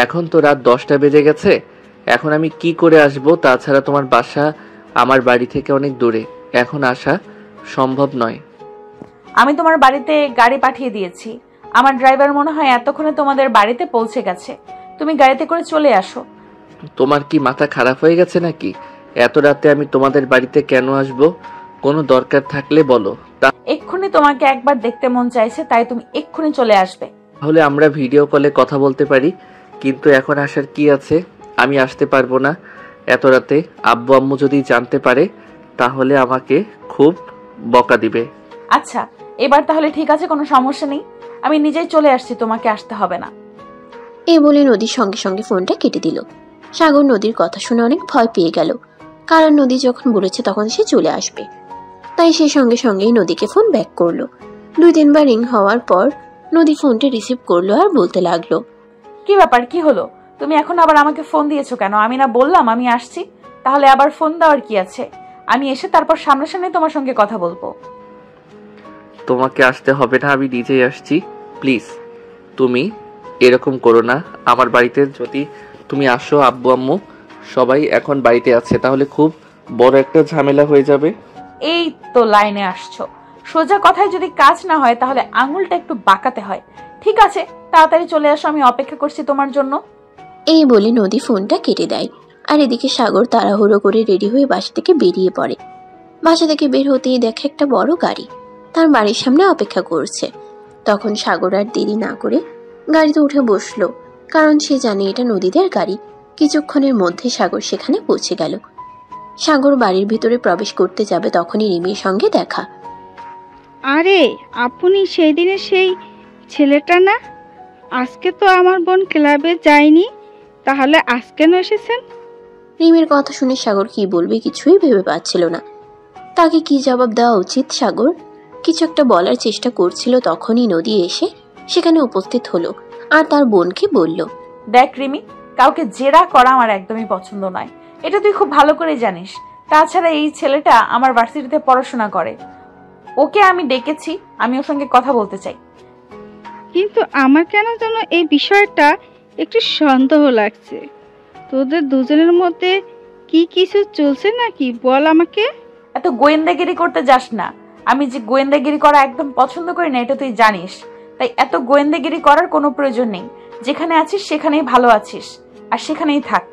এখন তো রাত 10টা বেজে গেছে, এখন আমি কি করে আসবো? তাছাড়া তোমার বাসা আমার বাড়ি থেকে অনেক দূরে, এখন আসা সম্ভব নয়। আমি তোমার বাড়িতে গাড়ি পাঠিয়ে দিয়েছি, আমার ড্রাইভার মনে হয় এতক্ষণে তোমাদের বাড়িতে পৌঁছে গেছে। তুমি গাড়িতে করে চলে আসো। তোমার কি মাথা খারাপ হয়ে গেছে নাকি? এত রাতে আমি তোমাদের বাড়িতে কেন আসব? কোনো দরকার থাকলে বলো। এক্ষুনি তোমাকে একবার দেখতে মন চাইছে, তাই তুমি এক্ষুনি চলে আসবে। তাহলে আমরা ভিডিও কলে কথা বলতে পারি, কিন্তু এখন আসার কি আছে? আমি আসতে পারবো না এত রাতে। আব্বু আম্মু যদি জানতে পারে তাহলে আমাকে খুব বকা দিবে। আচ্ছা এবার তাহলে ঠিক আছে, কোনো সমস্যা নেই, আমি নিজেই চলে আসছি, তোমাকে আসতে হবে না। এই বলে নদীর সঙ্গে সঙ্গে ফোনটা কেটে দিল। সাগর নদীর কথা শুনে অনেক ভয় পেয়ে গেল, কারণ নদী যখন বলেছে তখন সে চলে আসবে। তাই সে সঙ্গে সঙ্গেই নদীকে ফোন ব্যাক করলো। 2-3 বার রিং হওয়ার পর নদী ফোনটা রিসিভ করলো আর বলতে লাগলো, কি ব্যাপার, কি হলো? তুমি এখন আবার আমাকে ফোন দিয়েছো কেন? আমি না বললাম আমি আসছি? তাহলে আবার ফোন দেওয়ার কি আছে? আমি এসে তারপর সামনাসামনি তোমার সঙ্গে কথা বলবো। তোমাকে আসতে হবে না, আমি নিজেই আসছি। প্লিজ তুমি এরকম করো না। আমার বাড়িতে যদি তুমি আসো, আব্বু আম্মু সবাই এখন বাড়িতে আছে, তাহলে খুব বড় একটা ঝামেলা হয়ে যাবে। এই তো লাইনে আসছো। সোজা কথায় যদি কাজ না হয় তাহলে আঙুলটা একটু বাঁকাতে হয়। ঠিক আছে, তাড়াতাড়ি চলে আসো, আমি অপেক্ষা করছি তোমার জন্য। এই বলে নদী ফোনটা কেটে দেয়। আর এদিকে সাগর তাড়াহুড়ো করে রেডি হয়ে বাসা থেকে বেরিয়ে পড়ে। বাসা থেকে বের হতেই দেখে একটা বড় গাড়ি তার বাড়ির সামনে অপেক্ষা করছে। তখন সাগর আর দেরি না করে গাড়িতে উঠে বসলো, কারণ সে জানে এটা নদীদের গাড়ি। কিছুক্ষণের মধ্যে সাগর সেখানে পৌঁছে গেল। সাগর বাড়ির ভিতরে প্রবেশ করতে যাবে, তখনই রিমির সঙ্গে দেখা। আরে আপনি সেই দিনে সেই ছেলেটা না? আজকে তো আমার বোন ক্লাবে যায়নি, তাহলে আজ কেন এসেছেন? রিমির কথা শুনে সাগর কি বলবে কিছুই ভেবে পাচ্ছিল না। তাকে কি জবাব দেওয়া উচিত। সাগর কিছু একটা বলার চেষ্টা করছিল, তখনই নদী এসে সেখানে উপস্থিত হলো আর তার বোনকে বলল, দেখ রিমি, কাউকে জেরা করা আমার একদমই পছন্দ নয়, এটা তুই খুব ভালো করে জানিস। তাছাড়া এই ছেলেটা আমার ভার্সিটিতে পড়াশোনা করে, ওকে আমি ডেকেছি, আমি ওর সঙ্গে কথা বলতে চাই। কিন্তু আমার কেন যেন এই বিষয়টা একটু সন্দেহ লাগছে। তোদের দুজনের মধ্যে কি কিছু চলছে নাকি? বল আমাকে। এত গোয়েন্দাগিরি করতে যাস না। আমি যে গোয়েন্দাগিরি করা একদম পছন্দ করি না, এটা তুই জানিস। তাই এত গোয়েন্দাগিরি করার কোনো প্রয়োজন নেই। যেখানে আছিস সেখানেই ভালো আছিস, আর সেখানেই থাক।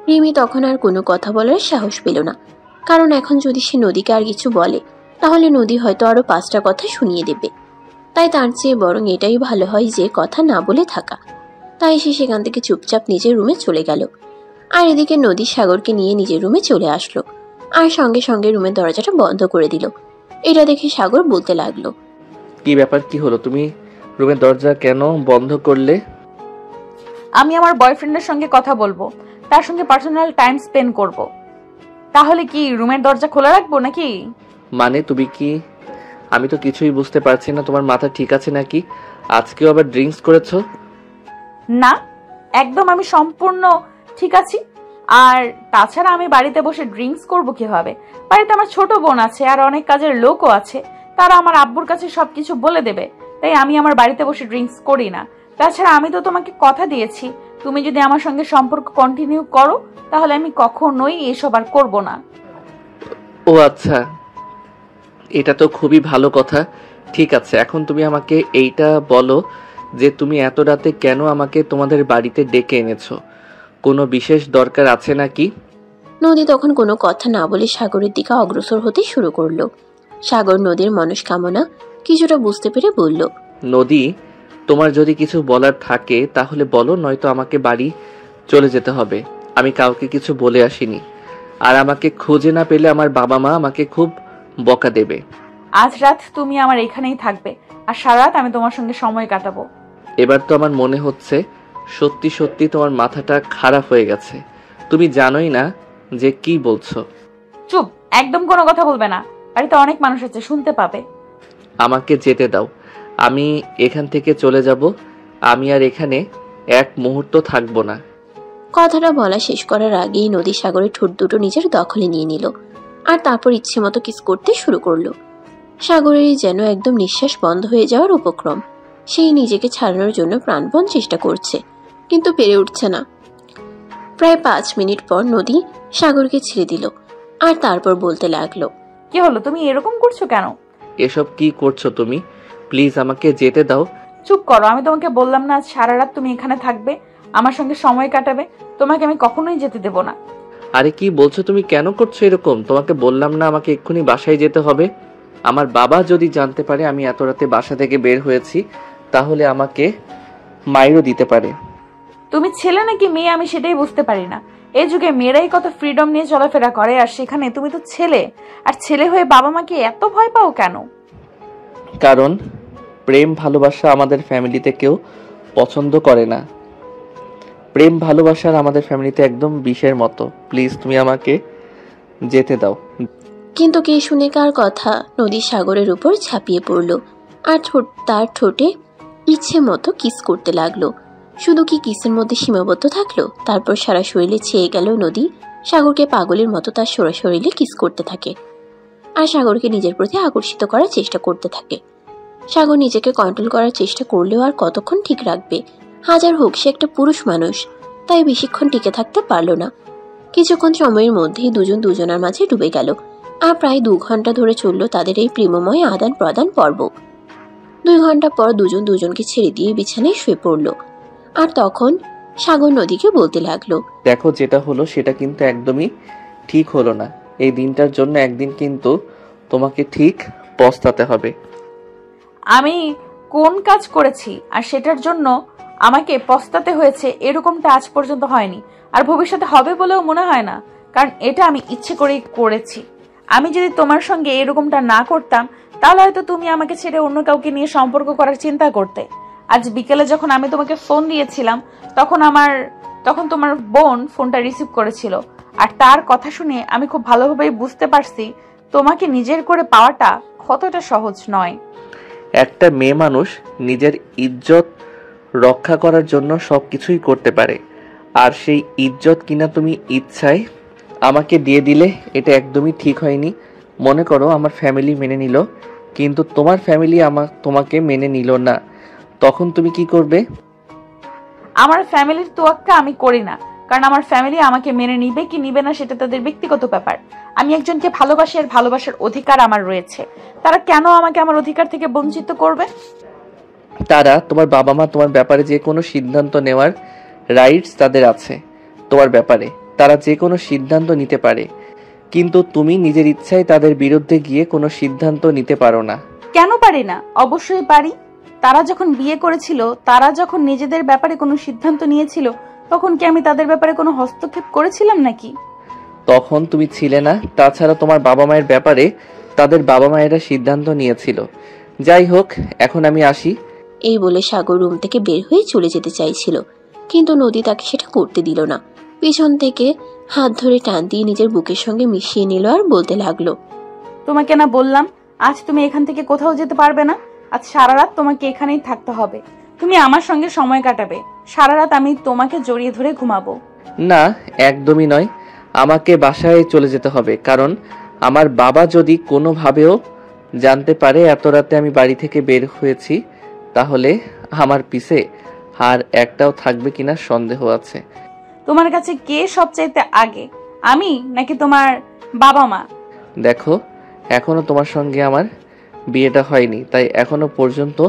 রিমি তখন আর কোনো কথা বলার সাহস পেল না, কারণ এখন যদি সে নদীকে আর কিছু বলে তাহলে নদী হয়তো আরো 5টা কথা শুনিয়ে দেবে। তাই তার চেয়ে বরং এটাই ভালো হয় যে কথা না বলে থাকা। তাই সে সেখান থেকে চুপচাপ নিজের রুমে চলে গেল। আর এদিকে নদী সাগরকে নিয়ে নিজের রুমে চলে আসলো, আর সঙ্গে সঙ্গে রুমের দরজাটা বন্ধ করে দিল। এটা দেখে সাগর বলতে লাগলো, কি ব্যাপার, কি হলো? তুমি রুমের দরজা কেন বন্ধ করলে? আমি আমার বয়ফ্রেন্ডের সঙ্গে কথা বলবো, তার সঙ্গে পার্সোনাল টাইম স্পেন্ড করব। তাহলে কি রুমের দরজা খোলা রাখবো নাকি? মানে তুমি কি? আমি তো কিছুই বুঝতে পারছি না। তোমার মাথা ঠিক আছে নাকি? আজকেও আবার ড্রিঙ্কস করেছো? না, একদম আমি সম্পূর্ণ ঠিক আছি। আর তাছাড়া আমি বাড়িতে বসে ড্রিঙ্কস করব কিভাবে? বাড়িতে আমার ছোট বোন আছে আর অনেক কাজের লোকও আছে, তারা আমার আব্বুর কাছে সবকিছু বলে দেবে। তাই আমি আমার বাড়িতে বসে ড্রিঙ্কস করি না। তাছাড়া আমি তো তোমাকে কথা দিয়েছি, তুমি যদি আমার সঙ্গে সম্পর্ক কন্টিনিউ করো তাহলে আমি কখনোই এসব আর করবো না। ও আচ্ছা, এটা তো খুবই ভালো কথা। ঠিক আছে, এখন তুমি আমাকে এইটা বলো যে তুমি এত রাতে কেন আমাকে তোমাদের বাড়িতে ডেকে এনেছো? কোনো বিশেষ দরকার আছে নাকি? নদী তখন কোনো কথা না বলে সাগরের দিকে অগ্রসর হতে শুরু করলো। সাগর নদীর মনস্কামনা কিছুটা বুঝতে পেরে বলল, নদী, তোমার যদি কিছু বলার থাকে তাহলে বলো, নয়তো আমাকে বাড়ি চলে যেতে হবে। আমি কাউকে কিছু বলে আসিনি, আর আমাকে খুঁজে না পেলে আমার বাবা মা আমাকে খুব বকা দেবে। আজ রাত তুমি আমার এখানেই থাকবে, আর সারা রাত আমি তোমার সঙ্গে সময় কাটাবো। এবার তো আমার মনে হচ্ছে সত্যি সত্যি তোমার মাথাটা খারাপ হয়ে গেছে। তুমি জানোই না যে কি বলছো। চুপ, একদম কোনো কথা বলবে না, বাড়িতে অনেক মানুষ আছে, শুনতে পাবে। আমাকে যেতে দাও, আমি এখান থেকে চলে যাব। আমি আর এখানে এক মুহূর্ত থাকবো না। কথাটা বলা শেষ করার আগেই নদী সাগরের ঠোঁট দুটো নিজের দখলে নিয়ে নিল, আর তারপর ইচ্ছে মতো কিস করতে শুরু করলো। সাগরের যেন একদম নিঃশ্বাস বন্ধ হয়ে যাওয়ার উপক্রম। সেই নিজেকে ছাড়ানোর জন্য প্রাণপণ চেষ্টা করছে, কিন্তু পেরে উঠছে না। প্রায় 5 মিনিট পর নদী সাগরকে ছেড়ে দিল, আর তারপর বলতে লাগলো, কি হলো, তুমি এরকম করছো কেন? এসব কি করছো তুমি? প্লিজ আমাকে যেতে দাও। চুপ করো, আমি তোমাকে বললাম না সারা রাত তুমি এখানে থাকবে, আমার সঙ্গে সময় কাটাবে? তোমাকে আমি কখনোই যেতে দেব না। আরে কি বলছো তুমি? কেন করছো এরকম? তোমাকে বললাম না আমাকে এক্ষুনি বাসায় যেতে হবে? আমার বাবা যদি জানতে পারে আমি এত রাতে বাসা থেকে বের হয়েছি তাহলে আমাকে মাইরও দিতে পারে। তুমি ছেলে নাকি মেয়ে আমি সেটাই বুঝতে পারি না। এই যুগে মেয়েরাই কত ফ্রিডম নিয়ে চলাফেরা করে, আর সেখানে তুমি তো ছেলে, আর ছেলে হয়ে বাবা মাকে এত ভয় পাও কেন? কারণ প্রেম ভালোবাসা আমাদের ফ্যামিলিতে কেউ পছন্দ করে না। প্রেম ভালোবাসার আমাদের ফ্যামিলিতে একদম বিষের মতো। প্লিজ তুমি আমাকে যেতে দাও। কিন্তু কে শুনে কার কথা নদী সাগরের উপর ঝাঁপিয়ে পড়ল, আর তার ঠোঁটে ইচ্ছে মতো কিস করতে লাগলো। শুধু কি কিসের মধ্যে সীমাবদ্ধ থাকলো? তারপর সারা শরীরে ছেয়ে গেল নদী সাগরকে পাগলের মতো তার সারা শরীরে কিস করতে থাকে, আর সাগরকে নিজের প্রতি আকর্ষিত করার চেষ্টা করতে থাকে। সাগর নিজেকে কন্ট্রোল করার চেষ্টা করলেও আর কতক্ষণ ঠিক রাখবে। হাজার হোক সে একটা পুরুষ মানুষ, তাই বেশিক্ষণ টিকে থাকতে পারল না। কিছুক্ষণ সময়ের মধ্যেই দুজন দুজনের মাঝে ডুবে গেল। আর প্রায় 2 ঘন্টা ধরে চলল তাদের এই প্রেমময় আদান প্রদান পর্ব। 2 ঘন্টা পর দুজন দুজনকে ছেড়ে দিয়ে বিছানায় শুয়ে পড়ল। আর তখন সাগর নদীকে বলতে লাগলো, দেখো, যেটা হলো সেটা কিন্তু একদমই ঠিক হলো না। এই দিনটার জন্য একদিন কিন্তু তোমাকে ঠিক পস্তাতে হবে। আমি কোন কাজ করেছি আর সেটার জন্য আমাকে পস্তাতে হয়েছে এরকমটা আজ পর্যন্ত হয়নি, আর ভবিষ্যতে হবে বলেও মনে হয় না, কারণ এটা আমি ইচ্ছে করেই করেছি। আমি যদি তোমার সঙ্গে এরকমটা না করতাম তাহলে হয়তো তুমি আমাকে ছেড়ে অন্য কাউকে নিয়ে সম্পর্ক করার চিন্তা করতে। আজ বিকেলে যখন আমি তোমাকে ফোন দিয়েছিলাম তখন তোমার বোন ফোনটা রিসিভ করেছিল, আর তার কথা শুনে আমি খুব ভালোভাবেই বুঝতে পারছি তোমাকে নিজের করে পাওয়াটা কতটা সহজ নয়। একটা মেয়ে মানুষ নিজের ইজ্জত রক্ষা করার জন্য সবকিছুই করতে পারে, আর সেই ইজ্জত কিনা তুমি ইচ্ছায় আমাকে দিয়ে দিলে, এটা একদমই ঠিক হয়নি। মনে করো আমার ফ্যামিলি মেনে নিল, কিন্তু তোমার ফ্যামিলি তোমাকে মেনে নিল না, তখন তুমি কি করবে? আমার ফ্যামিলির তোয়াক্কা আমি করি না, কারণ আমার ফ্যামিলি আমাকে মেনে নিবে কি নিবে না সেটা তাদের ব্যক্তিগত ব্যাপার। আমি একজনকে ভালোবাসি আর ভালোবাসার অধিকার আমার রয়েছে। তারা কেন আমাকে আমার অধিকার থেকে বঞ্চিত করবে? তারা, তোমার বাবা মা তোমার ব্যাপারে যে কোনো সিদ্ধান্ত নেওয়ার রাইটস তাদের আছে। তোমার ব্যাপারে তারা যে কোনো সিদ্ধান্ত নিতে পারে, কিন্তু তুমি নিজের ইচ্ছায় তাদের বিরুদ্ধে গিয়ে কোনো সিদ্ধান্ত নিতে পারো না। কেন পারি না? অবশ্যই পারি। তারা যখন বিয়ে করেছিল, তারা যখন নিজেদের ব্যাপারে কোনো সিদ্ধান্ত নিয়েছিল, তখন কি আমি তাদের ব্যাপারে কোনো হস্তক্ষেপ করেছিলাম নাকি? তখন তুমি ছিলে না। তাছাড়া তোমার বাবা মায়ের ব্যাপারে তাদের বাবা মায়েরা সিদ্ধান্ত নিয়েছিল। যাই হোক, এখন আমি আসি। এই বলে সাগর রুম থেকে বের হয়ে চলে যেতে চাইছিল, কিন্তু নদী তাকে সেটা করতে দিল না। পিছন থেকে হাত ধরে টান দিয়ে নিজের বুকের সঙ্গে মিশিয়ে নিল আর বলতে লাগলো, তোমাকে না বললাম আজ তুমি এখান থেকে কোথাও যেতে পারবে না। আজ সারা রাত তোমাকে এখানেই থাকতে হবে। তুমি আমার সঙ্গে সময় কাটাবে। সারা রাত আমি তোমাকে জড়িয়ে ধরে ঘুমাবো। না, একদমই নয়। আমাকে বাসায় চলে যেতে হবে, কারণ আমার বাবা যদি কোনোভাবেও জানতে পারে এত রাতে আমি বাড়ি থেকে বের হয়েছি, তাহলে আমার পিছে আর একটাও থাকবে কিনা সন্দেহ আছে। তোমার কাছে কে সবচাইতে আগে, আমি নাকি তোমার বাবা মা? দেখো, এখনো তোমার সঙ্গে আমার বিয়েটা হয়নি, তাই এখনো পর্যন্ত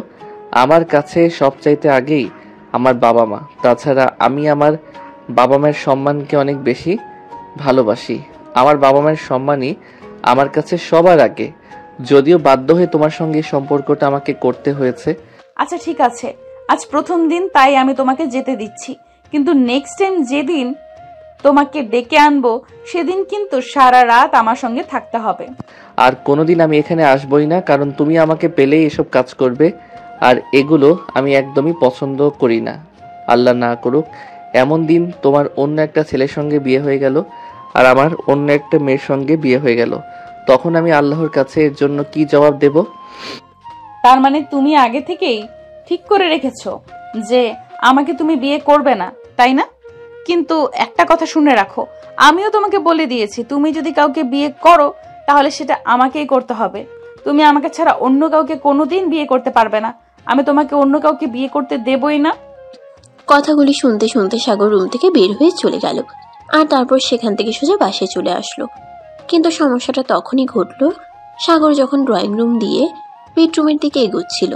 আমার কাছে সবচাইতে আগেই আমার বাবা মা। তাছাড়া আমি আমার বাবা মায়ের সম্মানকে অনেক বেশি ভালোবাসি। আমার বাবা মায়ের সম্মানই আমার কাছে সবার আগে, যদিও বাধ্য হয়ে তোমার সঙ্গে সম্পর্কটা আমাকে করতে হয়েছে। আচ্ছা ঠিক আছে, আজ প্রথম দিন তাই আমি তোমাকে যেতে দিচ্ছি, কিন্তু নেক্সট টাইম যেদিন তোমাকে ডেকে আনবো সেদিন কিন্তু সারা রাত আমার সঙ্গে থাকতে হবে। আর কোনোদিন আমি এখানে আসবই না, কারণ তুমি আমাকে পেলেই এসব কাজ করবে, আর এগুলো আমি একদমই পছন্দ করি না। আল্লাহ না করুক এমন দিন তোমার অন্য একটা ছেলের সঙ্গে বিয়ে হয়ে গেল আর আমার অন্য একটা মেয়ের সঙ্গে বিয়ে হয়ে গেল, তখন আমি আল্লাহর কাছে এর জন্য কি জবাব দেব? তার মানে তুমি আগে থেকেই ঠিক করে রেখেছো যে আমাকে তুমি বিয়ে করবে না, তাই না? কিন্তু একটা কথা শুনে রাখো, আমিও তোমাকে বলে দিয়েছি তুমি যদি কাউকে বিয়ে করো তাহলে সেটা আমাকেই করতে হবে। তুমি আমাকে ছাড়া অন্য কাউকে কোনোদিন বিয়ে করতে পারবে না। আমি তোমাকে অন্য কাউকে বিয়ে করতে দেবই না। কথাগুলি শুনতে শুনতে সাগর রুম থেকে বের হয়ে চলে গেল, আর তারপর সেখান থেকে সোজা বাসায় চলে আসলো। কিন্তু সমস্যাটা তখনই ঘটলো সাগর যখন ড্রয়িং রুম দিয়ে বেডরুমের দিকে এগোচ্ছিল।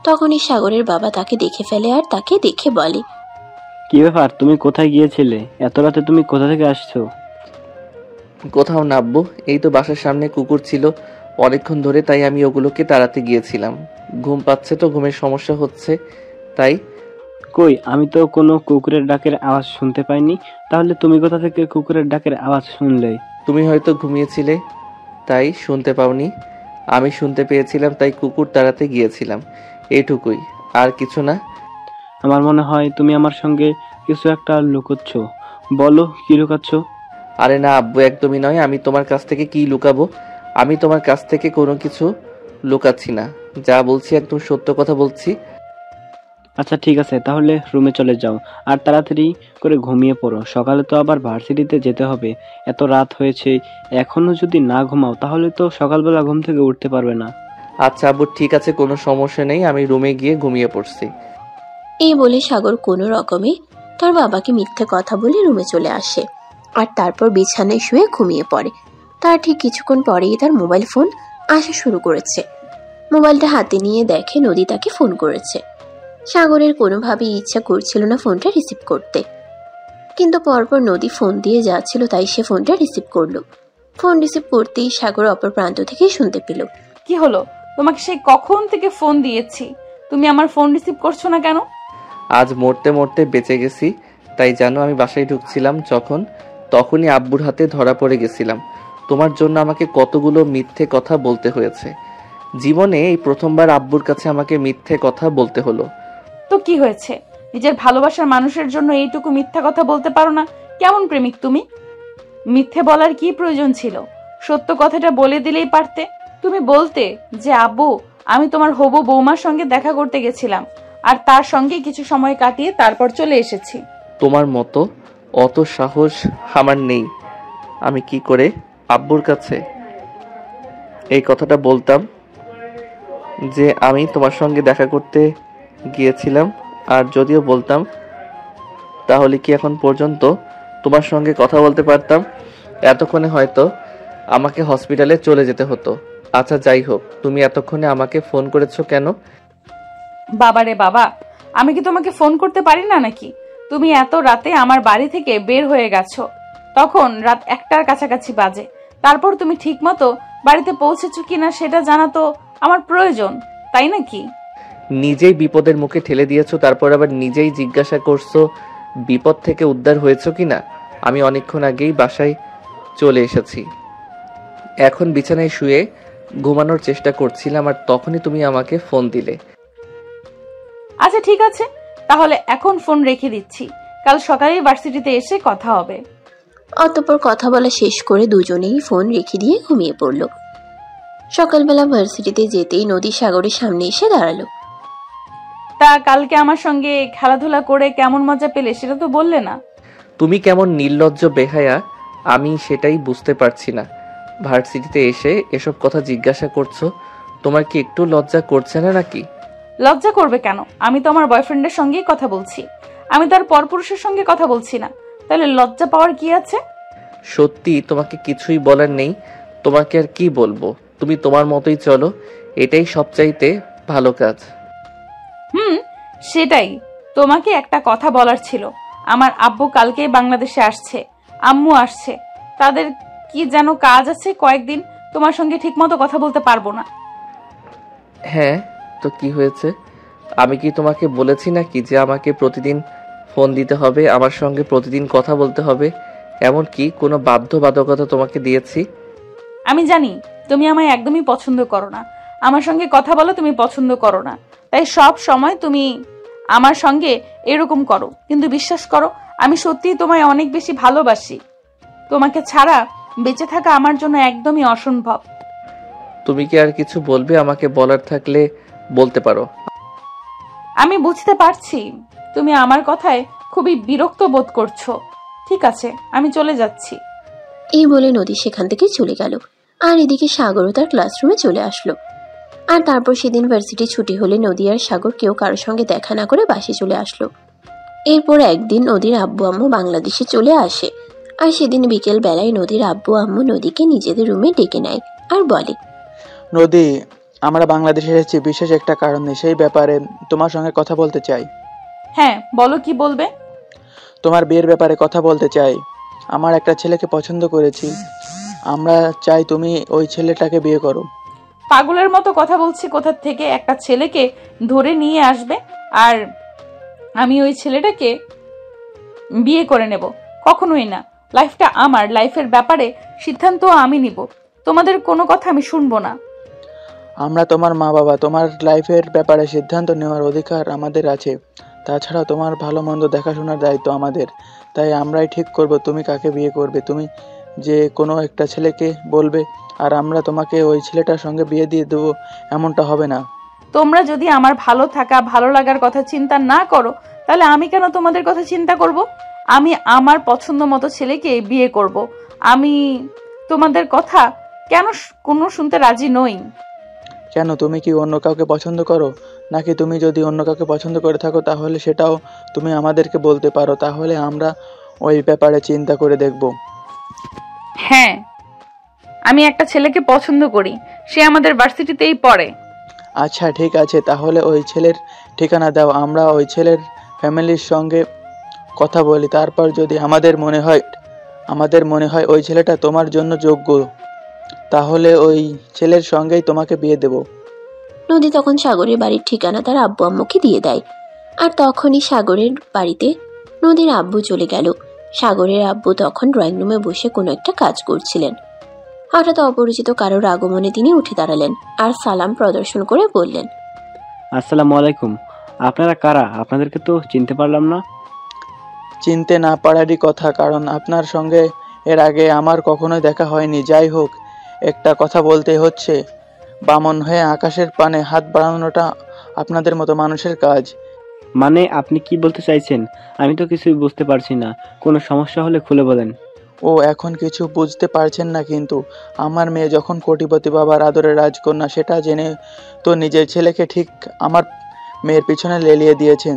তখনই সাগরের বাবা তাকে দেখে ফেলে আর তাকে দেখে বলে, কি ব্যাপার, তুমি কোথায় গিয়েছিলে? এত রাতে তুমি কোথা থেকে আসছো? কোথাও না আব্বু, এই তো বাসার সামনে কুকুর ছিল অনেকক্ষণ ধরে, তাই আমি ওগুলোকে তাড়াতে গিয়েছিলাম। ঘুম পাচ্ছে তো, ঘুমের সমস্যা হচ্ছে তাই। কই, আমি তো কোনো কুকুরের ডাকের আওয়াজ শুনতে পাইনি। তাহলে তুমি কোথা থেকে কুকুরের ডাকের আওয়াজ শুনলে? তুমি হয়তো ঘুমিয়েছিলে তাই শুনতে পাওনি, আমি শুনতে পেয়েছিলাম তাই কুকুর তাড়াতে গিয়েছিলাম, এইটুকুই, আর কিছু না। আমার মনে হয় তুমি আমার সঙ্গে কিছু একটা লুকোচ্ছ। বলো, কি লুকাচ্ছ? আরে না আব্বু, একদমই নয়। আমি তোমার কাছ থেকে কি লুকাবো? আমি তোমার কাছ থেকে কোনো কিছু লুকাচ্ছি না, যা বলছি একদম সত্য কথা বলছি। আচ্ছা ঠিক আছে, তাহলে রুমে চলে যাও আর তাড়াতাড়ি করে ঘুমিয়ে পড়ো। সকালে তো আবার ভার্সিটিতে যেতে হবে। এত রাত হয়েছে, এখনো যদি না ঘুমাও তাহলে তো সকালবেলা ঘুম থেকে উঠতে পারবে না। আচ্ছা আব্বু, ঠিক আছে, কোনো সমস্যা নেই, আমি রুমে গিয়ে ঘুমিয়ে পড়ছি। এই বলে সাগর কোনো রকমে তার বাবাকে মিথ্যে কথা বলে রুমে চলে আসে আর তারপর বিছানায় শুয়ে ঘুমিয়ে পড়ে। তার ঠিক কিছুক্ষণ পরেই তার মোবাইল ফোন আসা শুরু করেছে। মোবাইলটা হাতে নিয়ে দেখে নদী তাকে ফোন করেছে। সাগরের কোনোভাবেই ইচ্ছা করছিল না ফোনটা রিসিভ করতে, কিন্তু পরপর নদী ফোন দিয়ে যাচ্ছিল তাই সে ফোনটা রিসিভ করলো। ফোন রিসিভ করতেই সাগর অপর প্রান্ত থেকেই শুনতে পেল। কি হলো? তোমাকে সেই কখন থেকে ফোন দিয়েছি, তুমি আমার ফোন রিসিভ করছো না কেন? আজ মরতে মরতে বেঁচে গেছি, তাই জানো আমি বাসায় ঢুকছিলাম তখনই আব্বুর হাতে ধরা পড়ে গেছিলাম। তোমার জন্য আমাকে কতগুলো মিথ্যে কথা বলতে হয়েছে। জীবনে এই প্রথমবার আব্বুর কাছে আমাকে মিথ্যে কথা বলতে হলো। তো কি হয়েছে? নিজের ভালোবাসার মানুষের জন্য এইটুকু মিথ্যা কথা বলতে পারো না? কেমন প্রেমিক তুমি? মিথ্যে বলার কি প্রয়োজন ছিল? সত্য কথাটা বলে দিলেই পারতে। তুমি বলতে যে আব্বু, আমি তোমার হবু বৌমার সঙ্গে দেখা করতে গেছিলাম আর তার সঙ্গে কিছু সময় কাটিয়ে তারপর চলে এসেছি। তোমার মতো অত সাহস আমার নেই। আমি কি করে আব্বুর কাছে এই কথাটা বলতাম যে আমি তোমার সঙ্গে দেখা করতে গিয়েছিলাম? আর যদিও বলতাম তাহলে কি এখন পর্যন্ত তোমার সঙ্গে কথা বলতে পারতাম? এতক্ষণে হয়তো আমাকে হসপিটালে চলে যেতে হতো। আচ্ছা যাই হোক, তুমি এতক্ষণে আমাকে ফোন করেছো কেন? বাবারে বাবা, আমি কি তোমাকে ফোন করতে পারি না নাকি? তুমি এত রাতে আমার বাড়ি থেকে বের হয়ে গেছো, তখন রাত 1টার কাছাকাছি বাজে। তারপর তুমি ঠিক মতো বাড়িতে পৌঁছেছো কিনা সেটা জানা তো আমার প্রয়োজন, তাই নাকি? নিজেই বিপদের মুখে ঠেলে দিয়েছো, তারপর আবার নিজেই জিজ্ঞাসা করছো বিপদ থেকে উদ্ধার হয়েছো কিনা। আমি অনেকক্ষণ আগেই বাসায় চলে এসেছি, এখন বিছানায় শুয়ে ঘুমানোর চেষ্টা করছিলাম আর তখনই তুমি আমাকে ফোন দিলে। আচ্ছা ঠিক আছে, তাহলে এখন ফোন রেখে দিচ্ছি, কাল সকালে ভার্সিটিতে এসে কথা হবে। অতঃপর কথা বলা শেষ করে দুজনেই ফোন রেখে দিয়ে ঘুমিয়ে পড়ল। সকালবেলা ভার্সিটিতে যেতেই নদী সাগরের সামনে এসে দাঁড়ালো। তা কালকে আমার সঙ্গে খেলাধুলা করে কেমন মজা পেলে সেটা তো বললে না। তুমি কেমন নির্লজ্জ বেহায়া, আমি সেটাই বুঝতে পারছি না। ভার্সিটিতে এসে এসব কথা জিজ্ঞাসা করছো, তোমার কি একটু লজ্জা করছে না নাকি? লজ্জা করবে কেন? আমি তো আমার বয়ফ্রেন্ডের সঙ্গেই কথা বলছি, আমি তার পরপুরুষের সঙ্গে কথা বলছি না, তাহলে লজ্জা পাওয়ার কি আছে? সত্যি তোমাকে কিছুই বলার নেই, তোমাকে আর কি বলবো। তুমি তোমার মতোই চলো, এটাই সবচাইতে ভালো কাজ। সেটাই। তোমাকে একটা কথা বলার ছিল। আমার আব্বু কালকে বাংলাদেশে আসছে, আম্মু আসছে, তাদের কি যেন কাজ আছে কয়েকদিন, তোমার সঙ্গে ঠিকমতো কথা বলতে পারবো না। হ্যাঁ তো কি হয়েছে? আমি কি তোমাকে বলেছি নাকি যে আমাকে প্রতিদিন ফোন দিতে হবে, আমার সঙ্গে প্রতিদিন কথা বলতে হবে? এমন কি কোনো বাধ্যবাধকতা তোমাকে দিয়েছি? আমি জানি তুমি আমায় একদমই পছন্দ করো না, আমার সঙ্গে কথা বলো তুমি পছন্দ করো না, তাই সব সময় তুমি আমার সঙ্গে এরকম করো। কিন্তু বিশ্বাস করো, আমি সত্যিই তোমায় অনেক বেশি ভালোবাসি। তোমাকে ছাড়া বেঁচে থাকা আমার জন্য একদমই অসম্ভব। তুমি কি আর কিছু বলবে? আমাকে বলার থাকলে বলতে পারো। আমি বুঝতে পারছি তুমি আমার কথায় খুবই বিরক্ত বোধ করছো। ঠিক আছে, আমি চলে যাচ্ছি। এই বলে নদী সেখান থেকে চলে গেল। আর এদিকে সাগরও তার ক্লাসরুমে চলে আসলো। আর তারপর সেদিন ভার্সিটি ছুটি হলে নদী আর সাগর কেউ কারোর সঙ্গে দেখা না করে বাসে চলে আসলো। এরপর একদিন নদীর আব্বু আম্মু বাংলাদেশে চলে আসে। আর সেদিন বিকেল বেলায় নদীর আব্বু আম্মু নদীকে নিজেদের রুমে ডেকে নেয় আর বলে, নদী, আমরা বাংলাদেশে এসেছি বিশেষ একটা কারণে, সেই ব্যাপারে তোমার সঙ্গে কথা বলতে চাই। হ্যাঁ বলো, কি বলবে? তোমার বিয়ের ব্যাপারে কথা বলতে চাই। আমার একটা ছেলেকে পছন্দ করেছি, আমরা চাই তুমি ওই ছেলেটাকে বিয়ে করো। পাগলের মতো কথা বলছি কোথা থেকে? একটা ছেলেকে ধরে নিয়ে আসবে আর আমি ওই ছেলেটাকে বিয়ে করে নেব? কখনোই না। লাইফটা আমার, লাইফের ব্যাপারে সিদ্ধান্ত আমি নিব, তোমাদের কোনো কথা আমি শুনবো না। আমরা তোমার মা বাবা, তোমার লাইফের ব্যাপারে সিদ্ধান্ত নেওয়ার অধিকার আমাদের আছে। তাছাড়া তোমার ভালো মন্দ দেখাশোনার দায়িত্ব আমাদের। তাই আমরাই ঠিক করব তুমি কাকে বিয়ে করবে। তুমি যে কোনো একটা ছেলেকে বলবে আর আমরা তোমাকে ওই ছেলেটার সঙ্গে বিয়ে দিয়ে দেবো, এমনটা হবে না। তোমরা যদি আমার ভালো থাকা, ভালো লাগার কথা চিন্তা না করো, তাহলে আমি কেন তোমাদের কথা চিন্তা করব? আমি আমার পছন্দ মতো ছেলেকে বিয়ে করব। আমি তোমাদের কথা কেন কোনো শুনতে রাজি নই। কেন, তুমি কি অন্য কাউকে পছন্দ করো নাকি? তুমি যদি অন্য কাউকে পছন্দ করে থাকো তাহলে সেটাও তুমি আমাদেরকে বলতে পারো, তাহলে আমরা ওই ব্যাপারে চিন্তা করে দেখব। হ্যাঁ, আমি একটা ছেলেকে পছন্দ করি, সে আমাদের ভার্সিটিতেই পড়ে। আচ্ছা ঠিক আছে, তাহলে ওই ছেলের ঠিকানা দাও, আমরা ওই ছেলের ফ্যামিলির সঙ্গে কথা বলি। তারপর যদি আমাদের মনে হয় ওই ছেলেটা তোমার জন্য যোগ্য, তাহলে ওই ছেলের সঙ্গেই তোমাকে বিয়ে দেব। নদী তখন সাগরের বাড়ির ঠিকানা তার আব্বু আম্মুকে দিয়ে দেয়। আর তখনই সাগরের বাড়িতে নদীর আব্বু চলে গেল। সাগরের আব্বু তখন ড্রয়িং রুমে বসে কোনো একটা কাজ করছিলেন। হঠাৎ অপরিচিত কারোর আগমনে তিনি উঠে দাঁড়ালেন আর সালাম প্রদর্শন করে বললেন, আসসালামু আলাইকুম। আপনারা কারা? আপনাদেরকে তো চিনতে পারলাম না। চিনতে না পারারই কথা, কারণ আপনার সঙ্গে এর আগে আমার কখনোই দেখা হয়নি। যাই হোক, একটা কথা বলতে হচ্ছে, বামন হয়ে আকাশের পানে হাত বাড়ানোটা আপনাদের মতো মানুষের কাজ। মানে আপনি কি বলতে চাইছেন? আমি তো কিছুই বুঝতে পারছি না, কোনো সমস্যা হলে খুলে বলেন। ও এখন কিছু বুঝতে পারছেন না, কিন্তু আমার মেয়ে যখন কোটিপতি বাবার আদরের রাজকন্যা, সেটা জেনে তো নিজের ছেলেকে ঠিক আমার মেয়ের পিছনে লেলিয়ে দিয়েছেন।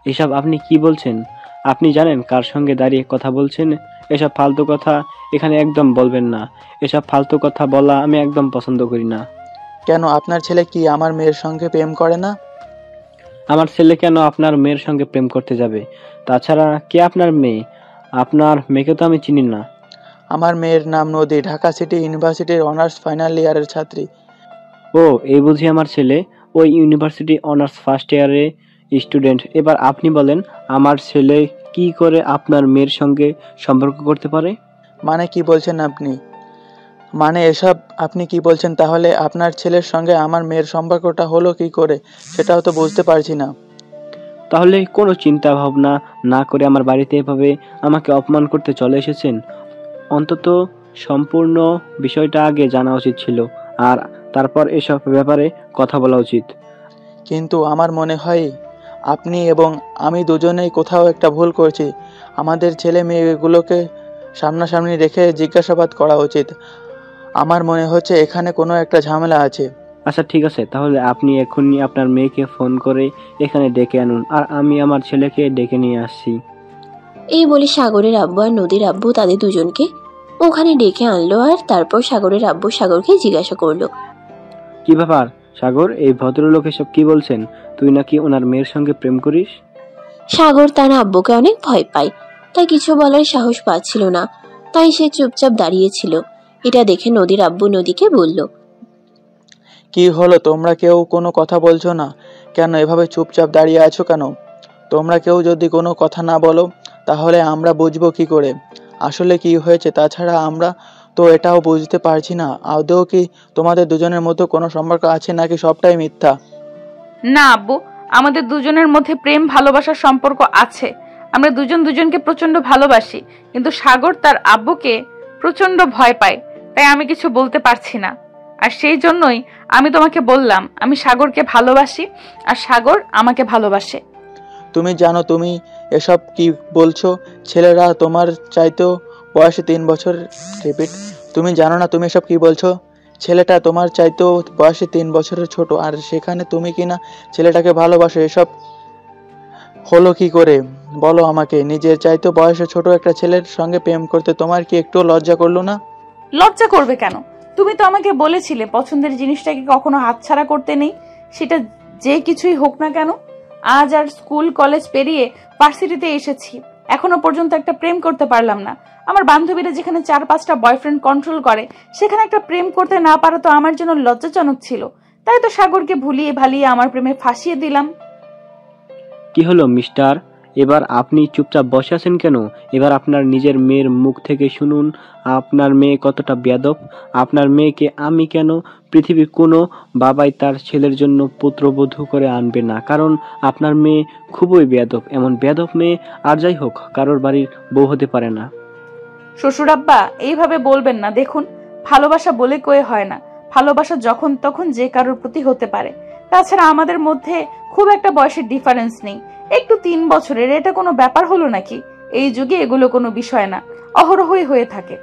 এসব আপনি কি বলছেন? আপনি জানেন কার সঙ্গে দাঁড়িয়ে কথা বলছেন? এসব ফালতু কথা এখানে একদম বলবেন না। এসব ফালতু কথা বলা আমি একদম পছন্দ করি না। কেন, আপনার ছেলে কি আমার মেয়ের সঙ্গে প্রেম করে না? আমার ছেলে কেন আপনার মেয়ের সঙ্গে প্রেম করতে যাবে? তাছাড়া কে আপনার মেয়ে? আপনার মেয়েকে তো আমি চিনি না। আমার মেয়ের নাম নদী, ঢাকা সিটি ইউনিভার্সিটির অনার্স ফাইনাল ইয়ারের ছাত্রী। ও, এই বুঝি আমার ছেলে ওই ইউনিভার্সিটি অনার্স ফার্স্ট ইয়ারে স্টুডেন্ট। এবার আপনি বলেন, আমার ছেলে কি করে আপনার মেয়ের সঙ্গে সম্পর্ক করতে পারে? মানে কি বলছেন আপনি? মানে এসব আপনি কি বলছেন? তাহলে আপনার ছেলের সঙ্গে আমার মেয়ের সম্পর্কটা হলো কি করে, সেটাও তো বুঝতে পারছি না। তাহলে কোনো চিন্তা ভাবনা না করে আমার বাড়িতে এভাবে আমাকে অপমান করতে চলে এসেছেন? অন্তত সম্পূর্ণ বিষয়টা আগে জানা উচিত ছিল, আর তারপর এসব ব্যাপারে কথা বলা উচিত। কিন্তু আমার মনে হয় আপনি এবং আমি দুজনেই কোথাও একটা ভুল করছি। আমাদের ছেলে মেয়েগুলোকে সামনাসামনি রেখে জিজ্ঞাসাবাদ করা উচিত। আমার মনে হচ্ছে এখানে কোনো একটা ঝামেলা আছে। আচ্ছা ঠিক আছে, তাহলে আপনি এখনই আপনার মেয়েকে ফোন করে এখানে ডেকে আনুন, আর আমি আমার ছেলেকে ডেকে নিয়ে আসছি। এই বলে সাগরের আব্বু আর নদীর আব্বু তাদের দুজনকে ওখানে ডেকে আনলো। আর তারপর সাগরের আব্বু সাগরকে জিজ্ঞাসা করলো, কি ব্যাপার সাগর, এই ভদ্রলোক এসব কি বলছেন? তুই নাকি ওনার মেয়ের সঙ্গে প্রেম করিস? সাগর তার আব্বুকে অনেক ভয় পায়, তাই কিছু বলার সাহস পাচ্ছিল না, তাই সে চুপচাপ দাঁড়িয়েছিল। এটা দেখে নদীর আব্বু নদীকে বলল, কি হলো, তোমরা কেউ কোনো কথা বলছো না কেন? এভাবে চুপচাপ দাঁড়িয়ে আছো কেন? তোমরা কেউ যদি কোনো কথা না বলো তাহলে আমরা বুঝবো কি করে আসলে কি হয়েছে? তাছাড়া আমরা তো এটাও বুঝতে পারছি না আদৌ কি তোমাদের দুজনের মধ্যে কোনো সম্পর্ক আছে নাকি সবটাই মিথ্যা। না আব্বু, আমাদের দুজনের মধ্যে প্রেম ভালোবাসার সম্পর্ক আছে। আমরা দুজন দুজনকে প্রচন্ড ভালোবাসি, কিন্তু সাগর তার আব্বুকে প্রচন্ড ভয় পায়, তাই আমি কিছু বলতে পারছি না। আর সেই জন্যই আমি তোমাকে বললাম আমি সাগরকে ভালোবাসি আর সাগর আমাকে ভালোবাসে। তুমি জানো তুমি এসব কি বলছো? ছেলেরা তোমার চাইতেও বয়সে 3 বছর। রিপিট, তুমি জানো না তুমি এসব কি বলছো? ছেলেটা তোমার চাইতেও বয়সে 3 বছরের ছোট, আর সেখানে তুমি কিনা ছেলেটাকে ভালোবাসো। এসব হলো কি করে বলো আমাকে? নিজের চাইতেও বয়সে ছোট একটা ছেলের সঙ্গে প্রেম করতে তোমার কি একটু লজ্জা করলো না? লজ্জা করবে কেন? তুমি তো আমাকে বলেছিলে পছন্দের জিনিসটাকে কখনো হাতছাড়া করতে নেই, সেটা যে কিছুই হোক না কেন। আজ আর স্কুল কলেজ পেরিয়ে ভার্সিটিতে এসেছি, এখনো পর্যন্ত একটা প্রেম করতে পারলাম না। আমার বান্ধবীরা যেখানে 4-5টা বয়ফ্রেন্ড কন্ট্রোল করে, সেখানে একটা প্রেম করতে না পারা তো আমার জন্য লজ্জাজনক ছিল। তাই তো সাগরকে ভুলিয়ে ভালিয়ে আমার প্রেমে ফাঁসিয়ে দিলাম। কি হলো মিস্টার, এবার আপনি চুপচাপ বসে আছেন কেন? এবার আপনার নিজের মেয়ের মুখ থেকে শুনুন আপনার মেয়ে কতটা বেয়াদব। আপনার মেয়েকে আমি কেন, পৃথিবীর কোনো বাবাই তার ছেলের জন্য পুত্রবধূ করে আনবে না, কারণ আপনার মেয়ে খুবই বেয়াদব। এমন বেয়াদব মেয়ে আর যাই হোক কারোর বাড়ির বউ হতে পারে না। শ্বশুর আব্বা, এইভাবে বলবেন না। দেখুন, ভালোবাসা বলে কয়ে হয় না, ভালোবাসা যখন তখন যে কারোর প্রতি হতে পারে। তাছাড়া আমাদের মধ্যে খুব একটা বয়সের ডিফারেন্স নেই, একটু 3 বছরের, এটা কোনো ব্যাপার হলো নাকি? এই যুগে এগুলো কোনো বিষয় না, অহরহই হয়ে থাকে।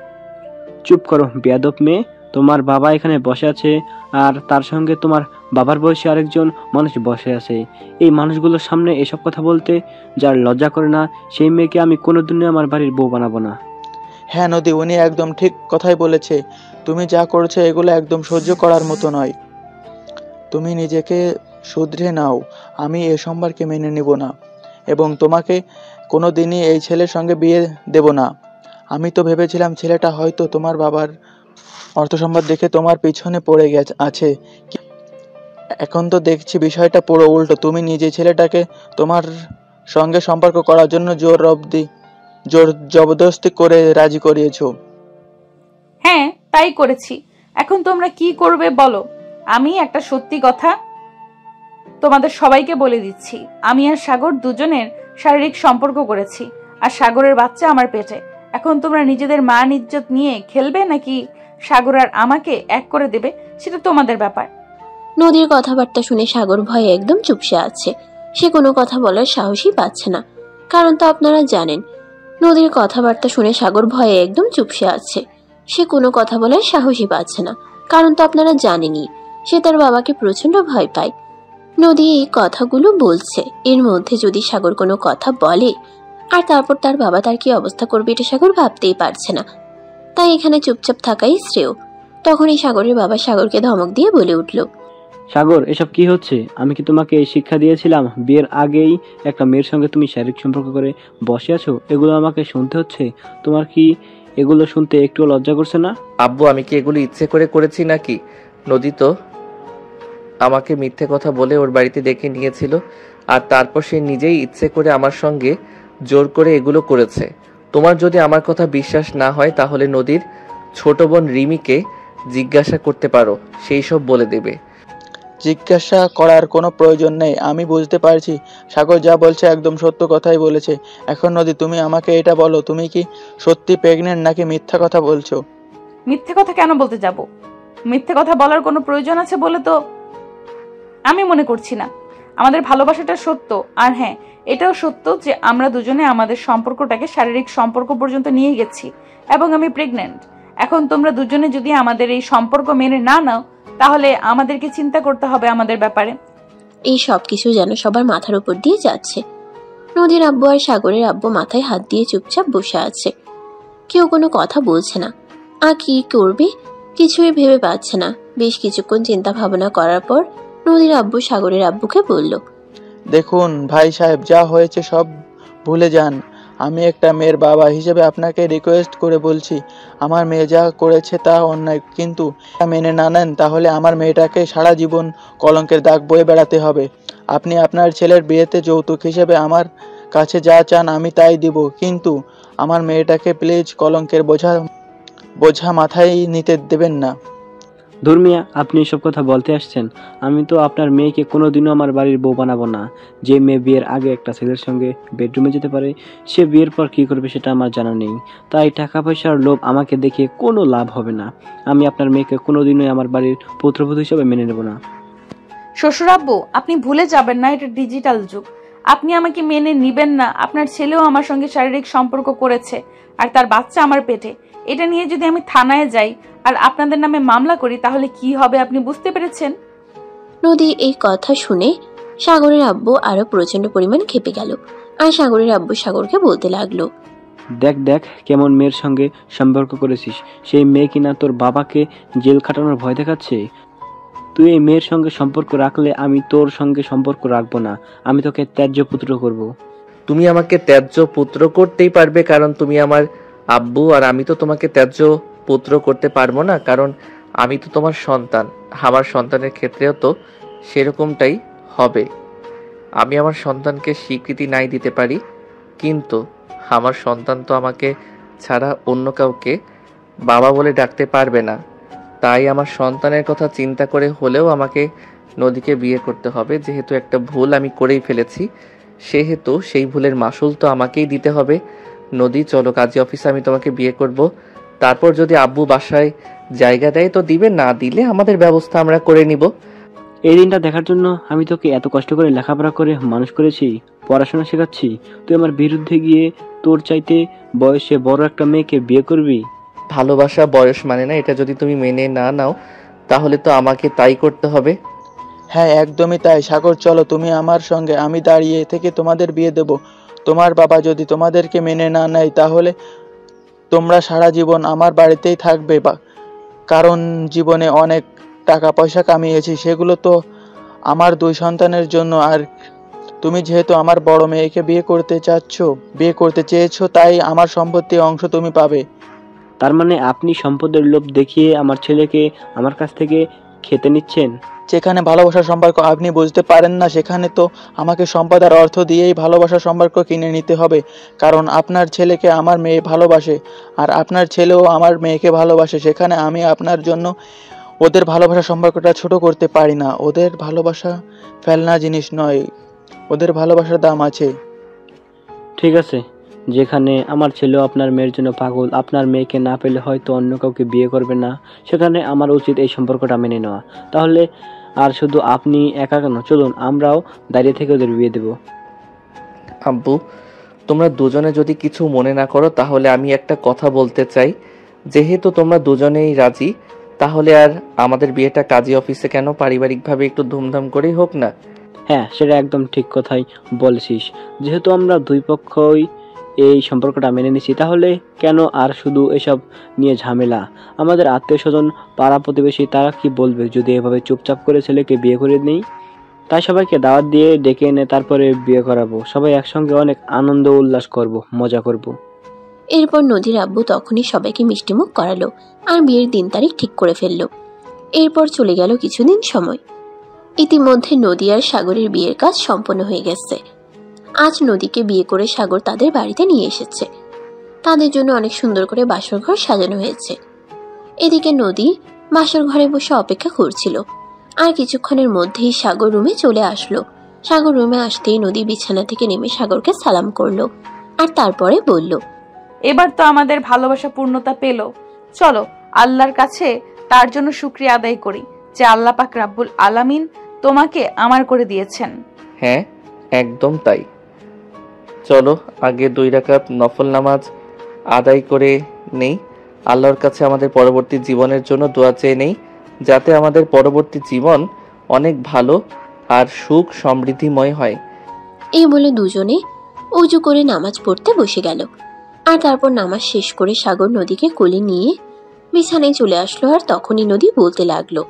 চুপ করো বেয়াদব মেয়ে, তোমার বাবা এখানে বসে আছে আর তার সঙ্গে তোমার বাবার বয়সী আরেকজন মানুষ বসে আছে। এই মানুষগুলোর সামনে এসব কথা বলতে যার লজ্জা করে না, সেই মেয়েকে আমি কোনোদিনই আমার বাড়ির বউ বানাবো না। হ্যাঁ নদী, উনি একদম ঠিক কথাই বলেছে। তুমি যা করেছো এগুলো একদম সহ্য করার মতো নয়। তুমি নিজেকে শুধরে নাও। আমি এ সম্পর্কে মেনে নিব না এবং তোমাকে কোনোদিনই এই ছেলের সঙ্গে বিয়ে দেব না। আমি তো ভেবেছিলাম ছেলেটা হয়তো তোমার বাবার অর্থ সম্পদ দেখে তোমার পিছনে পড়ে আছে। এখন তো দেখছি বিষয়টা পুরো উল্টো। তুমি নিজে ছেলেটাকে তোমার সঙ্গে সম্পর্ক করার জন্য জোর জবরদস্তি করে রাজি করিয়েছো। হ্যাঁ, তাই করেছি। এখন তোমরা কি করবে বলো? আমি একটা সত্যি কথা তোমাদের সবাইকে বলে দিচ্ছি, আমি আর সাগর দুজনের শারীরিক সম্পর্ক করেছি, আর সাগরের বাচ্চা আমার পেটে। এখন তোমরা নিজেদের মান ইজ্জত নিয়ে খেলবে নাকি সাগর আর আমাকে এক করে দেবে, সেটা তোমাদের ব্যাপার। নদীর কথাবার্তা শুনে সাগর ভয়ে একদম চুপসে আছে। সে কোনো কথা বলার সাহসই পাচ্ছে না, কারণ তো আপনারা জানেন। নদীর কথাবার্তা শুনে সাগর ভয়ে একদম চুপসে আছে। সে কোনো কথা বলার সাহসই পাচ্ছে না, কারণ তো আপনারা জানেনই সে তার বাবাকে প্রচন্ড ভয় পায়। নদী এই কথাগুলো বলছে, এর মধ্যে যদি সাগর কোনো কথা বলে আর তারপর তার বাবা তার কি অবস্থা করবে এটা সাগর ভাবতেই পারছে না। তাই এখানে চুপচাপ থাকাই শ্রেয়। তখনই সাগরের বাবা সাগরকে ধমক দিয়ে বলে উঠল, সাগর, এসব কি হচ্ছে? আমি কি তোমাকে এই শিক্ষা দিয়েছিলাম? বিয়ের আগেই একটা মেয়ের সঙ্গে তুমি শারীরিক সম্পর্ক করে বসে আছো, এগুলো আমাকে শুনতে হচ্ছে। তোমার কি এগুলো শুনতে একটু লজ্জা করছে না? আব্বু, আমি কি এগুলো ইচ্ছে করে করেছি নাকি? নদী তো আমাকে মিথ্যে কথা বলে ওর বাড়িতে ডেকে নিয়েছিল, আর তারপর সে নিজেই ইচ্ছে করে আমার সঙ্গে জোর করে এগুলো করেছে। তোমার যদি আমার কথা বিশ্বাস না হয় তাহলে নদীর ছোট বোন রিমিকে জিজ্ঞাসা করতে পারো, সেই সব বলে দেবে। জিজ্ঞাসা করার কোনো প্রয়োজন নেই। আমি বুঝতে পারছি সাগর যা বলছে একদম সত্য কথাই বলেছে। এখন নদী, তুমি আমাকে এটা বলো, তুমি কি সত্যি প্রেগনেন্ট নাকি মিথ্যা কথা বলছো? মিথ্যে কথা কেন বলতে যাব? মিথ্যে কথা বলার কোনো প্রয়োজন আছে বলে তো আমি মনে করছি না। আমাদের ভালোবাসাটা সত্য, আর হ্যাঁ, এটাও সত্য যে আমরা দুজনে আমাদের সম্পর্কটাকে শারীরিক সম্পর্ক পর্যন্ত নিয়ে গেছি এবং আমি প্রেগনেন্ট। এখন তোমরা দুজনে যদি আমাদের এই সম্পর্ক মেনে না নাও তাহলে আমাদেরকে চিন্তা করতে হবে আমাদের ব্যাপারে। এই সব কিছু যেন সবার মাথার উপর দিয়ে যাচ্ছে। নদীর আব্বু আর সাগরের আব্বু মাথায় হাত দিয়ে চুপচাপ বসে আছে। কেউ কোনো কথা বলছে না। আর কি করবে কিছুই ভেবে পাচ্ছে না। বেশ কিছুক্ষণ চিন্তা ভাবনা করার পর নদীর আব্বু সাগরের আব্বুকে বলল, দেখুন ভাই সাহেব, যা হয়েছে সব ভুলে যান। আমি একটা মেয়ের বাবা হিসেবে আপনাকে রিকোয়েস্ট করে বলছি, আমার মেয়ে যা করেছে তা অন্যায়, কিন্তু মেনে না নেন তাহলে আমার মেয়েটাকে সারা জীবন কলঙ্কের দাগ বয়ে বেড়াতে হবে। আপনি আপনার ছেলের বিয়েতে যৌতুক হিসেবে আমার কাছে যা চান আমি তাই দিব, কিন্তু আমার মেয়েটাকে প্লিজ কলঙ্কের বোঝা মাথায় নিতে দেবেন না। ধর্মিয়া, আপনি এসব কথা বলতে আসছেন? আমি তো আপনার মেয়েকে কোনোদিনও আমার বাড়ির বউ বানাবো না। যে মেয়ে বিয়ের আগে একটা ছেলের সঙ্গে বেডরুমে যেতে পারে, সে বিয়ের পর কি করবে সেটা আমার জানা নেই। তাই টাকা পয়সার লোভ আমাকে দেখে কোনো লাভ হবে না। আমি আপনার মেয়েকে কোনোদিনই আমার বাড়ির পুত্রবধূ হিসেবে মেনে নেব না। শ্বশুর আব্বু, আপনি ভুলে যাবেন না এটা ডিজিটাল যুগ। আপনি আমাকে মেনে নিবেন না। আপনার ছেলেও আমার সঙ্গে শারীরিক সম্পর্ক করেছে আর তার বাচ্চা আমার পেটে। এটা নিয়ে যদি আমি থানায় যাই আর আপনাদের নামে মামলা করি তাহলে কি হবে আপনি বুঝতে পেরেছেন? নদী এই কথা শুনে সাগরের আব্বু আরো প্রচন্ড পরিমাণ ক্ষেপে গেল। আর সাগরের আব্বু সাগরকে বলতে লাগলো, দেখ দেখ কেমন মেয়ের সঙ্গে সম্পর্ক করেছিস। সেই মেয়ে কিনা তোর বাবাকে জেল খাটানোর ভয় দেখাচ্ছে। তুই এই মেয়ের সঙ্গে সম্পর্ক রাখলে আমি তোর সঙ্গে সম্পর্ক রাখবো না। আমি তোকে ত্যায্য পুত্র করব। তুমি আমাকে ত্যায্য পুত্র করতেই পারবে কারণ তুমি আমার আব্বু, আর আমি তো তোমাকে ত্যায্য পুত্র করতে পারবো না কারণ আমি তো তোমার সন্তান। আমার সন্তানের ক্ষেত্রেও তো সেরকমটাই হবে। আমি আমার সন্তানকে স্বীকৃতি নাই দিতে পারি, কিন্তু আমার সন্তান তো আমাকে ছাড়া অন্য কাউকে বাবা বলে ডাকতে পারবে না। তাই আমার সন্তানের কথা চিন্তা করে হলেও আমাকে নদীকে বিয়ে করতে হবে। যেহেতু একটা ভুল আমি করেই ফেলেছি, সেহেতু সেই ভুলের মাসুল তো আমাকেই দিতে হবে। নদী, চলো কাজী অফিসে, আমি তোমাকে বিয়ে করব। তারপর যদি আব্বু বাসায় জায়গা দেয় তো দিবে, না দিলে আমাদের ব্যবস্থা আমরা করে নিব। এই দিনটা দেখার জন্য আমি তোকে এত কষ্ট করে লেখাপড়া করে মানুষ করেছি, পড়াশোনা শেখাচ্ছি। তুই আমার বিরুদ্ধে গিয়ে তোর চাইতে বয়সে বড় একটা মেয়েকে বিয়ে করবি? ভালোবাসা বয়স মানে না, এটা যদি তুমি মেনে না নাও তাহলে তো আমাকে তাই করতে হবে। হ্যাঁ, একদমই তাই। সাগর, চলো তুমি আমার সঙ্গে, আমি দাঁড়িয়ে থেকে তোমাদের বিয়ে দেব। তোমার বাবা যদি তোমাদেরকে মেনে না নেয় তাহলে তোমরা সারা জীবন আমার বাড়িতেই থাকবে, কারণ জীবনে অনেক টাকা পয়সা কামিয়েছি, সেগুলো তো আমার 2 সন্তানের জন্য। আর তুমি যেহেতু আমার বড় মেয়েকে বিয়ে করতে চেয়েছো, তাই আমার সম্পত্তির অংশ তুমি পাবে। তার মানে আপনি সম্পদের লোভ দেখিয়ে আমার ছেলেকে আমার কাছ থেকে খেতে নিচ্ছেন? যেখানে ভালোবাসার সম্পর্ক আপনি বুঝতে পারেন না, সেখানে তো আমাকে সম্পদ আর অর্থ দিয়েই ভালোবাসার সম্পর্ক কিনে নিতে হবে। কারণ আপনার ছেলেকে আমার মেয়ে ভালোবাসে, আর আপনার ছেলেও আমার মেয়েকে ভালোবাসে। সেখানে আমি আপনার জন্য ওদের ভালোবাসার সম্পর্কটা ছোট করতে পারি না। ওদের ভালোবাসা ফেলনা জিনিস নয়, ওদের ভালোবাসার দাম আছে। ঠিক আছে, যেখানে আমার ছেলেও আপনার মেয়ের জন্য পাগল, আপনার মেয়েকে না পেলে হয়তো অন্য কাউকে বিয়ে করবে না, সেখানে আমার উচিত এই সম্পর্কটা মেনে নেওয়া। তাহলে আর শুধু আপনি একা কেন, চলুন আমরাও দাঁড়িয়ে থেকে ওদের বিয়ে দেব। আব্বু, তোমরা দুজনে যদি কিছু মনে না করো তাহলে আমি একটা কথা বলতে চাই। যেহেতু তোমরা দুজনেই রাজি, তাহলে আর আমাদের বিয়েটা কাজী অফিসে কেন, পারিবারিকভাবে একটু ধুমধাম করেই হোক না? হ্যাঁ, সেটা একদম ঠিক কথাই বলছিস। যেহেতু আমরা দুই পক্ষই এই সম্পর্কটা মেনে নিছি, তাহলে কেন আর শুধু এসব নিয়ে ঝামেলা? আমাদের আত্মীয় স্বজন, পাড়া প্রতিবেশী, তারা কি বলবে যদি এভাবে চুপচাপ করে ছেলেকে বিয়ে করে নেই? তাই সবাইকে দাওয়াত দিয়ে ডেকে এনে তারপরে বিয়ে করাবো। সবাই একসঙ্গে অনেক আনন্দ উল্লাস করব, মজা করব। এরপর নদীর আব্বু তখনই সবাইকে মিষ্টিমুখ করালো আর বিয়ের দিন তারিখ ঠিক করে ফেললো। এরপর চলে গেল কিছুদিন সময়। ইতিমধ্যে নদী আর সাগরের বিয়ের কাজ সম্পন্ন হয়ে গেছে। আজ নদীকে বিয়ে করে সাগর তাদের বাড়িতে নিয়ে এসেছে। তাদের জন্য অনেক সুন্দর করে বাসর ঘর সাজানো হয়েছে। এদিকে নদী বাসর ঘরে বসে অপেক্ষা করছিল। আর কিছুক্ষণের মধ্যেই সাগর রুমে চলে আসলো। সাগর রুমে আসতেই নদী বিছানা থেকে নেমে সাগরকে সালাম করলো আর তারপরে বলল, এবার তো আমাদের ভালোবাসা পূর্ণতা পেল। চলো আল্লাহর কাছে তার জন্য শুকরিয়া আদায় করি যে আল্লাহ পাক রাব্বুল আলামিন তোমাকে আমার করে দিয়েছেন। হ্যাঁ, একদম তাই। চলো আগে 2 রাকাত নফল নামাজ আদায় করে নেই। আল্লাহর কাছে আমাদের পরবর্তী জীবনের জন্য দোয়া চেয়ে নেই, যাতে আমাদের পরবর্তী জীবন অনেক ভালো আর সুখ সমৃদ্ধিময় হয়। এই বলে দুজনে উজু করে নামাজ পড়তে বসে গেল। আর তারপর নামাজ শেষ করে সাগর নদীকে কোলে নিয়ে বিছানায় চলে আসলো। আর তখনই নদী বলতে লাগলো,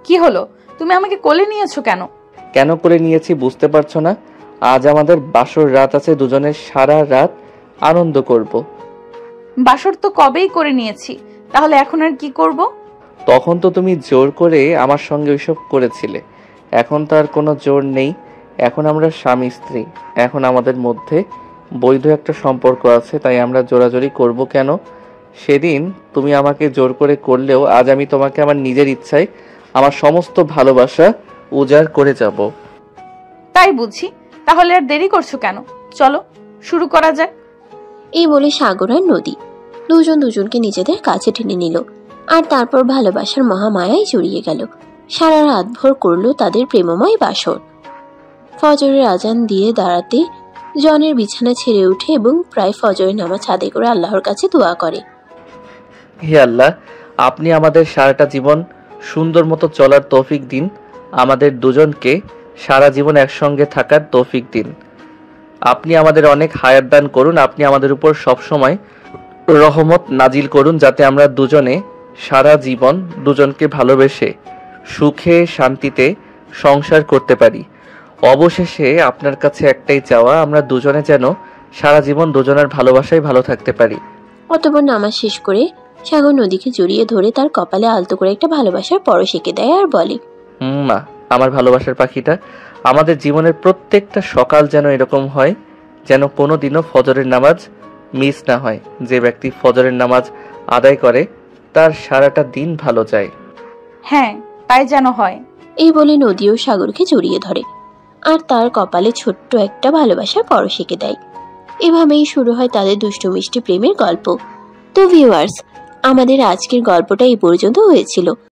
কি হলো, তুমি আমাকে কোলে নিয়েছো কেন? কেন করে নিয়েছি বুঝতে পারছো না? আজ আমাদের বাসর রাত আছে, দুজনের সারা রাত আনন্দ করব। বাসর তো কবেই করে নিয়েছি, তাহলে এখন আর কি করব? তখন তো তুমি জোর করে আমার সঙ্গে ওইসব করেছিলে, এখন তো আর কোনো জোর নেই। এখন আমরা স্বামী স্ত্রী, এখন আমাদের মধ্যে বৈধ একটা সম্পর্ক আছে, তাই আমরা জোরাজোরি করব কেন? সেদিন তুমি আমাকে জোর করে করলেও আজ আমি তোমাকে আমার নিজের ইচ্ছায় আমার সমস্ত ভালোবাসা উজাড় করে যাব। তাই বুঝি, তাহলে আর দেরি করছো কেন? চলো শুরু করা যাক। এই বলে সাগর আর নদী দুজন দুজনকে নিজেদের কাছে টেনে নিল। আর তারপর ভালোবাসার মহামায়ায় জড়িয়ে গেল। সারা রাত ভোর করলো তাদের প্রেমময় বাসর। ফজরের আজান দিয়ে দাঁড়াতে জনের বিছানা ছেড়ে উঠে এবং প্রায় ফজরের নামাজ আদায় করে আল্লাহর কাছে দোয়া করে, হে আল্লাহ, আপনি আমাদের সারাটা জীবন সুন্দর মতো চলার তৌফিক দিন, আমাদের দুজনকে সারা জীবন একসঙ্গে থাকার তৌফিক দিন। আপনি আমাদের অনেক হায়াত দান করুন, আপনি আমাদের উপর সবসময় রহমত নাজিল করুন, যাতে আমরা দুজনে সারা জীবন দুজনকে ভালোবেসে সুখে শান্তিতে সংসার করতে পারি। অবশেষে আপনার কাছে একটাই চাওয়া, আমরা দুজনে যেন সারা জীবন দুজনের ভালোবাসায় ভালো থাকতে পারি। অতঃপর নামাজ শেষ করে সাগর নদীকে জড়িয়ে ধরে তার কপালে আলতো করে একটা ভালোবাসার পরশ এঁকে দেয় আর বলে, মা, আমার ভালোবাসার পাখিটা, আমাদের জীবনের প্রত্যেকটা সকাল যেন এরকম হয়, যেন কোনোদিনও ফজরের নামাজ মিস না হয়। যে ব্যক্তি ফজরের নামাজ আদায় করে তার সারাটা দিন ভালো যায়। হ্যাঁ, তাই যেন হয়। এই বলে নদীও সাগরকে জড়িয়ে ধরে আর তার কপালে ছোট্ট একটা ভালোবাসার পরশ এঁকে দেয়। এভাবেই শুরু হয় তাদের দুষ্টু মিষ্টি প্রেমের গল্প। তো ভিউয়ার্স, আমাদের আজকের গল্পটা এই পর্যন্ত হয়েছিল।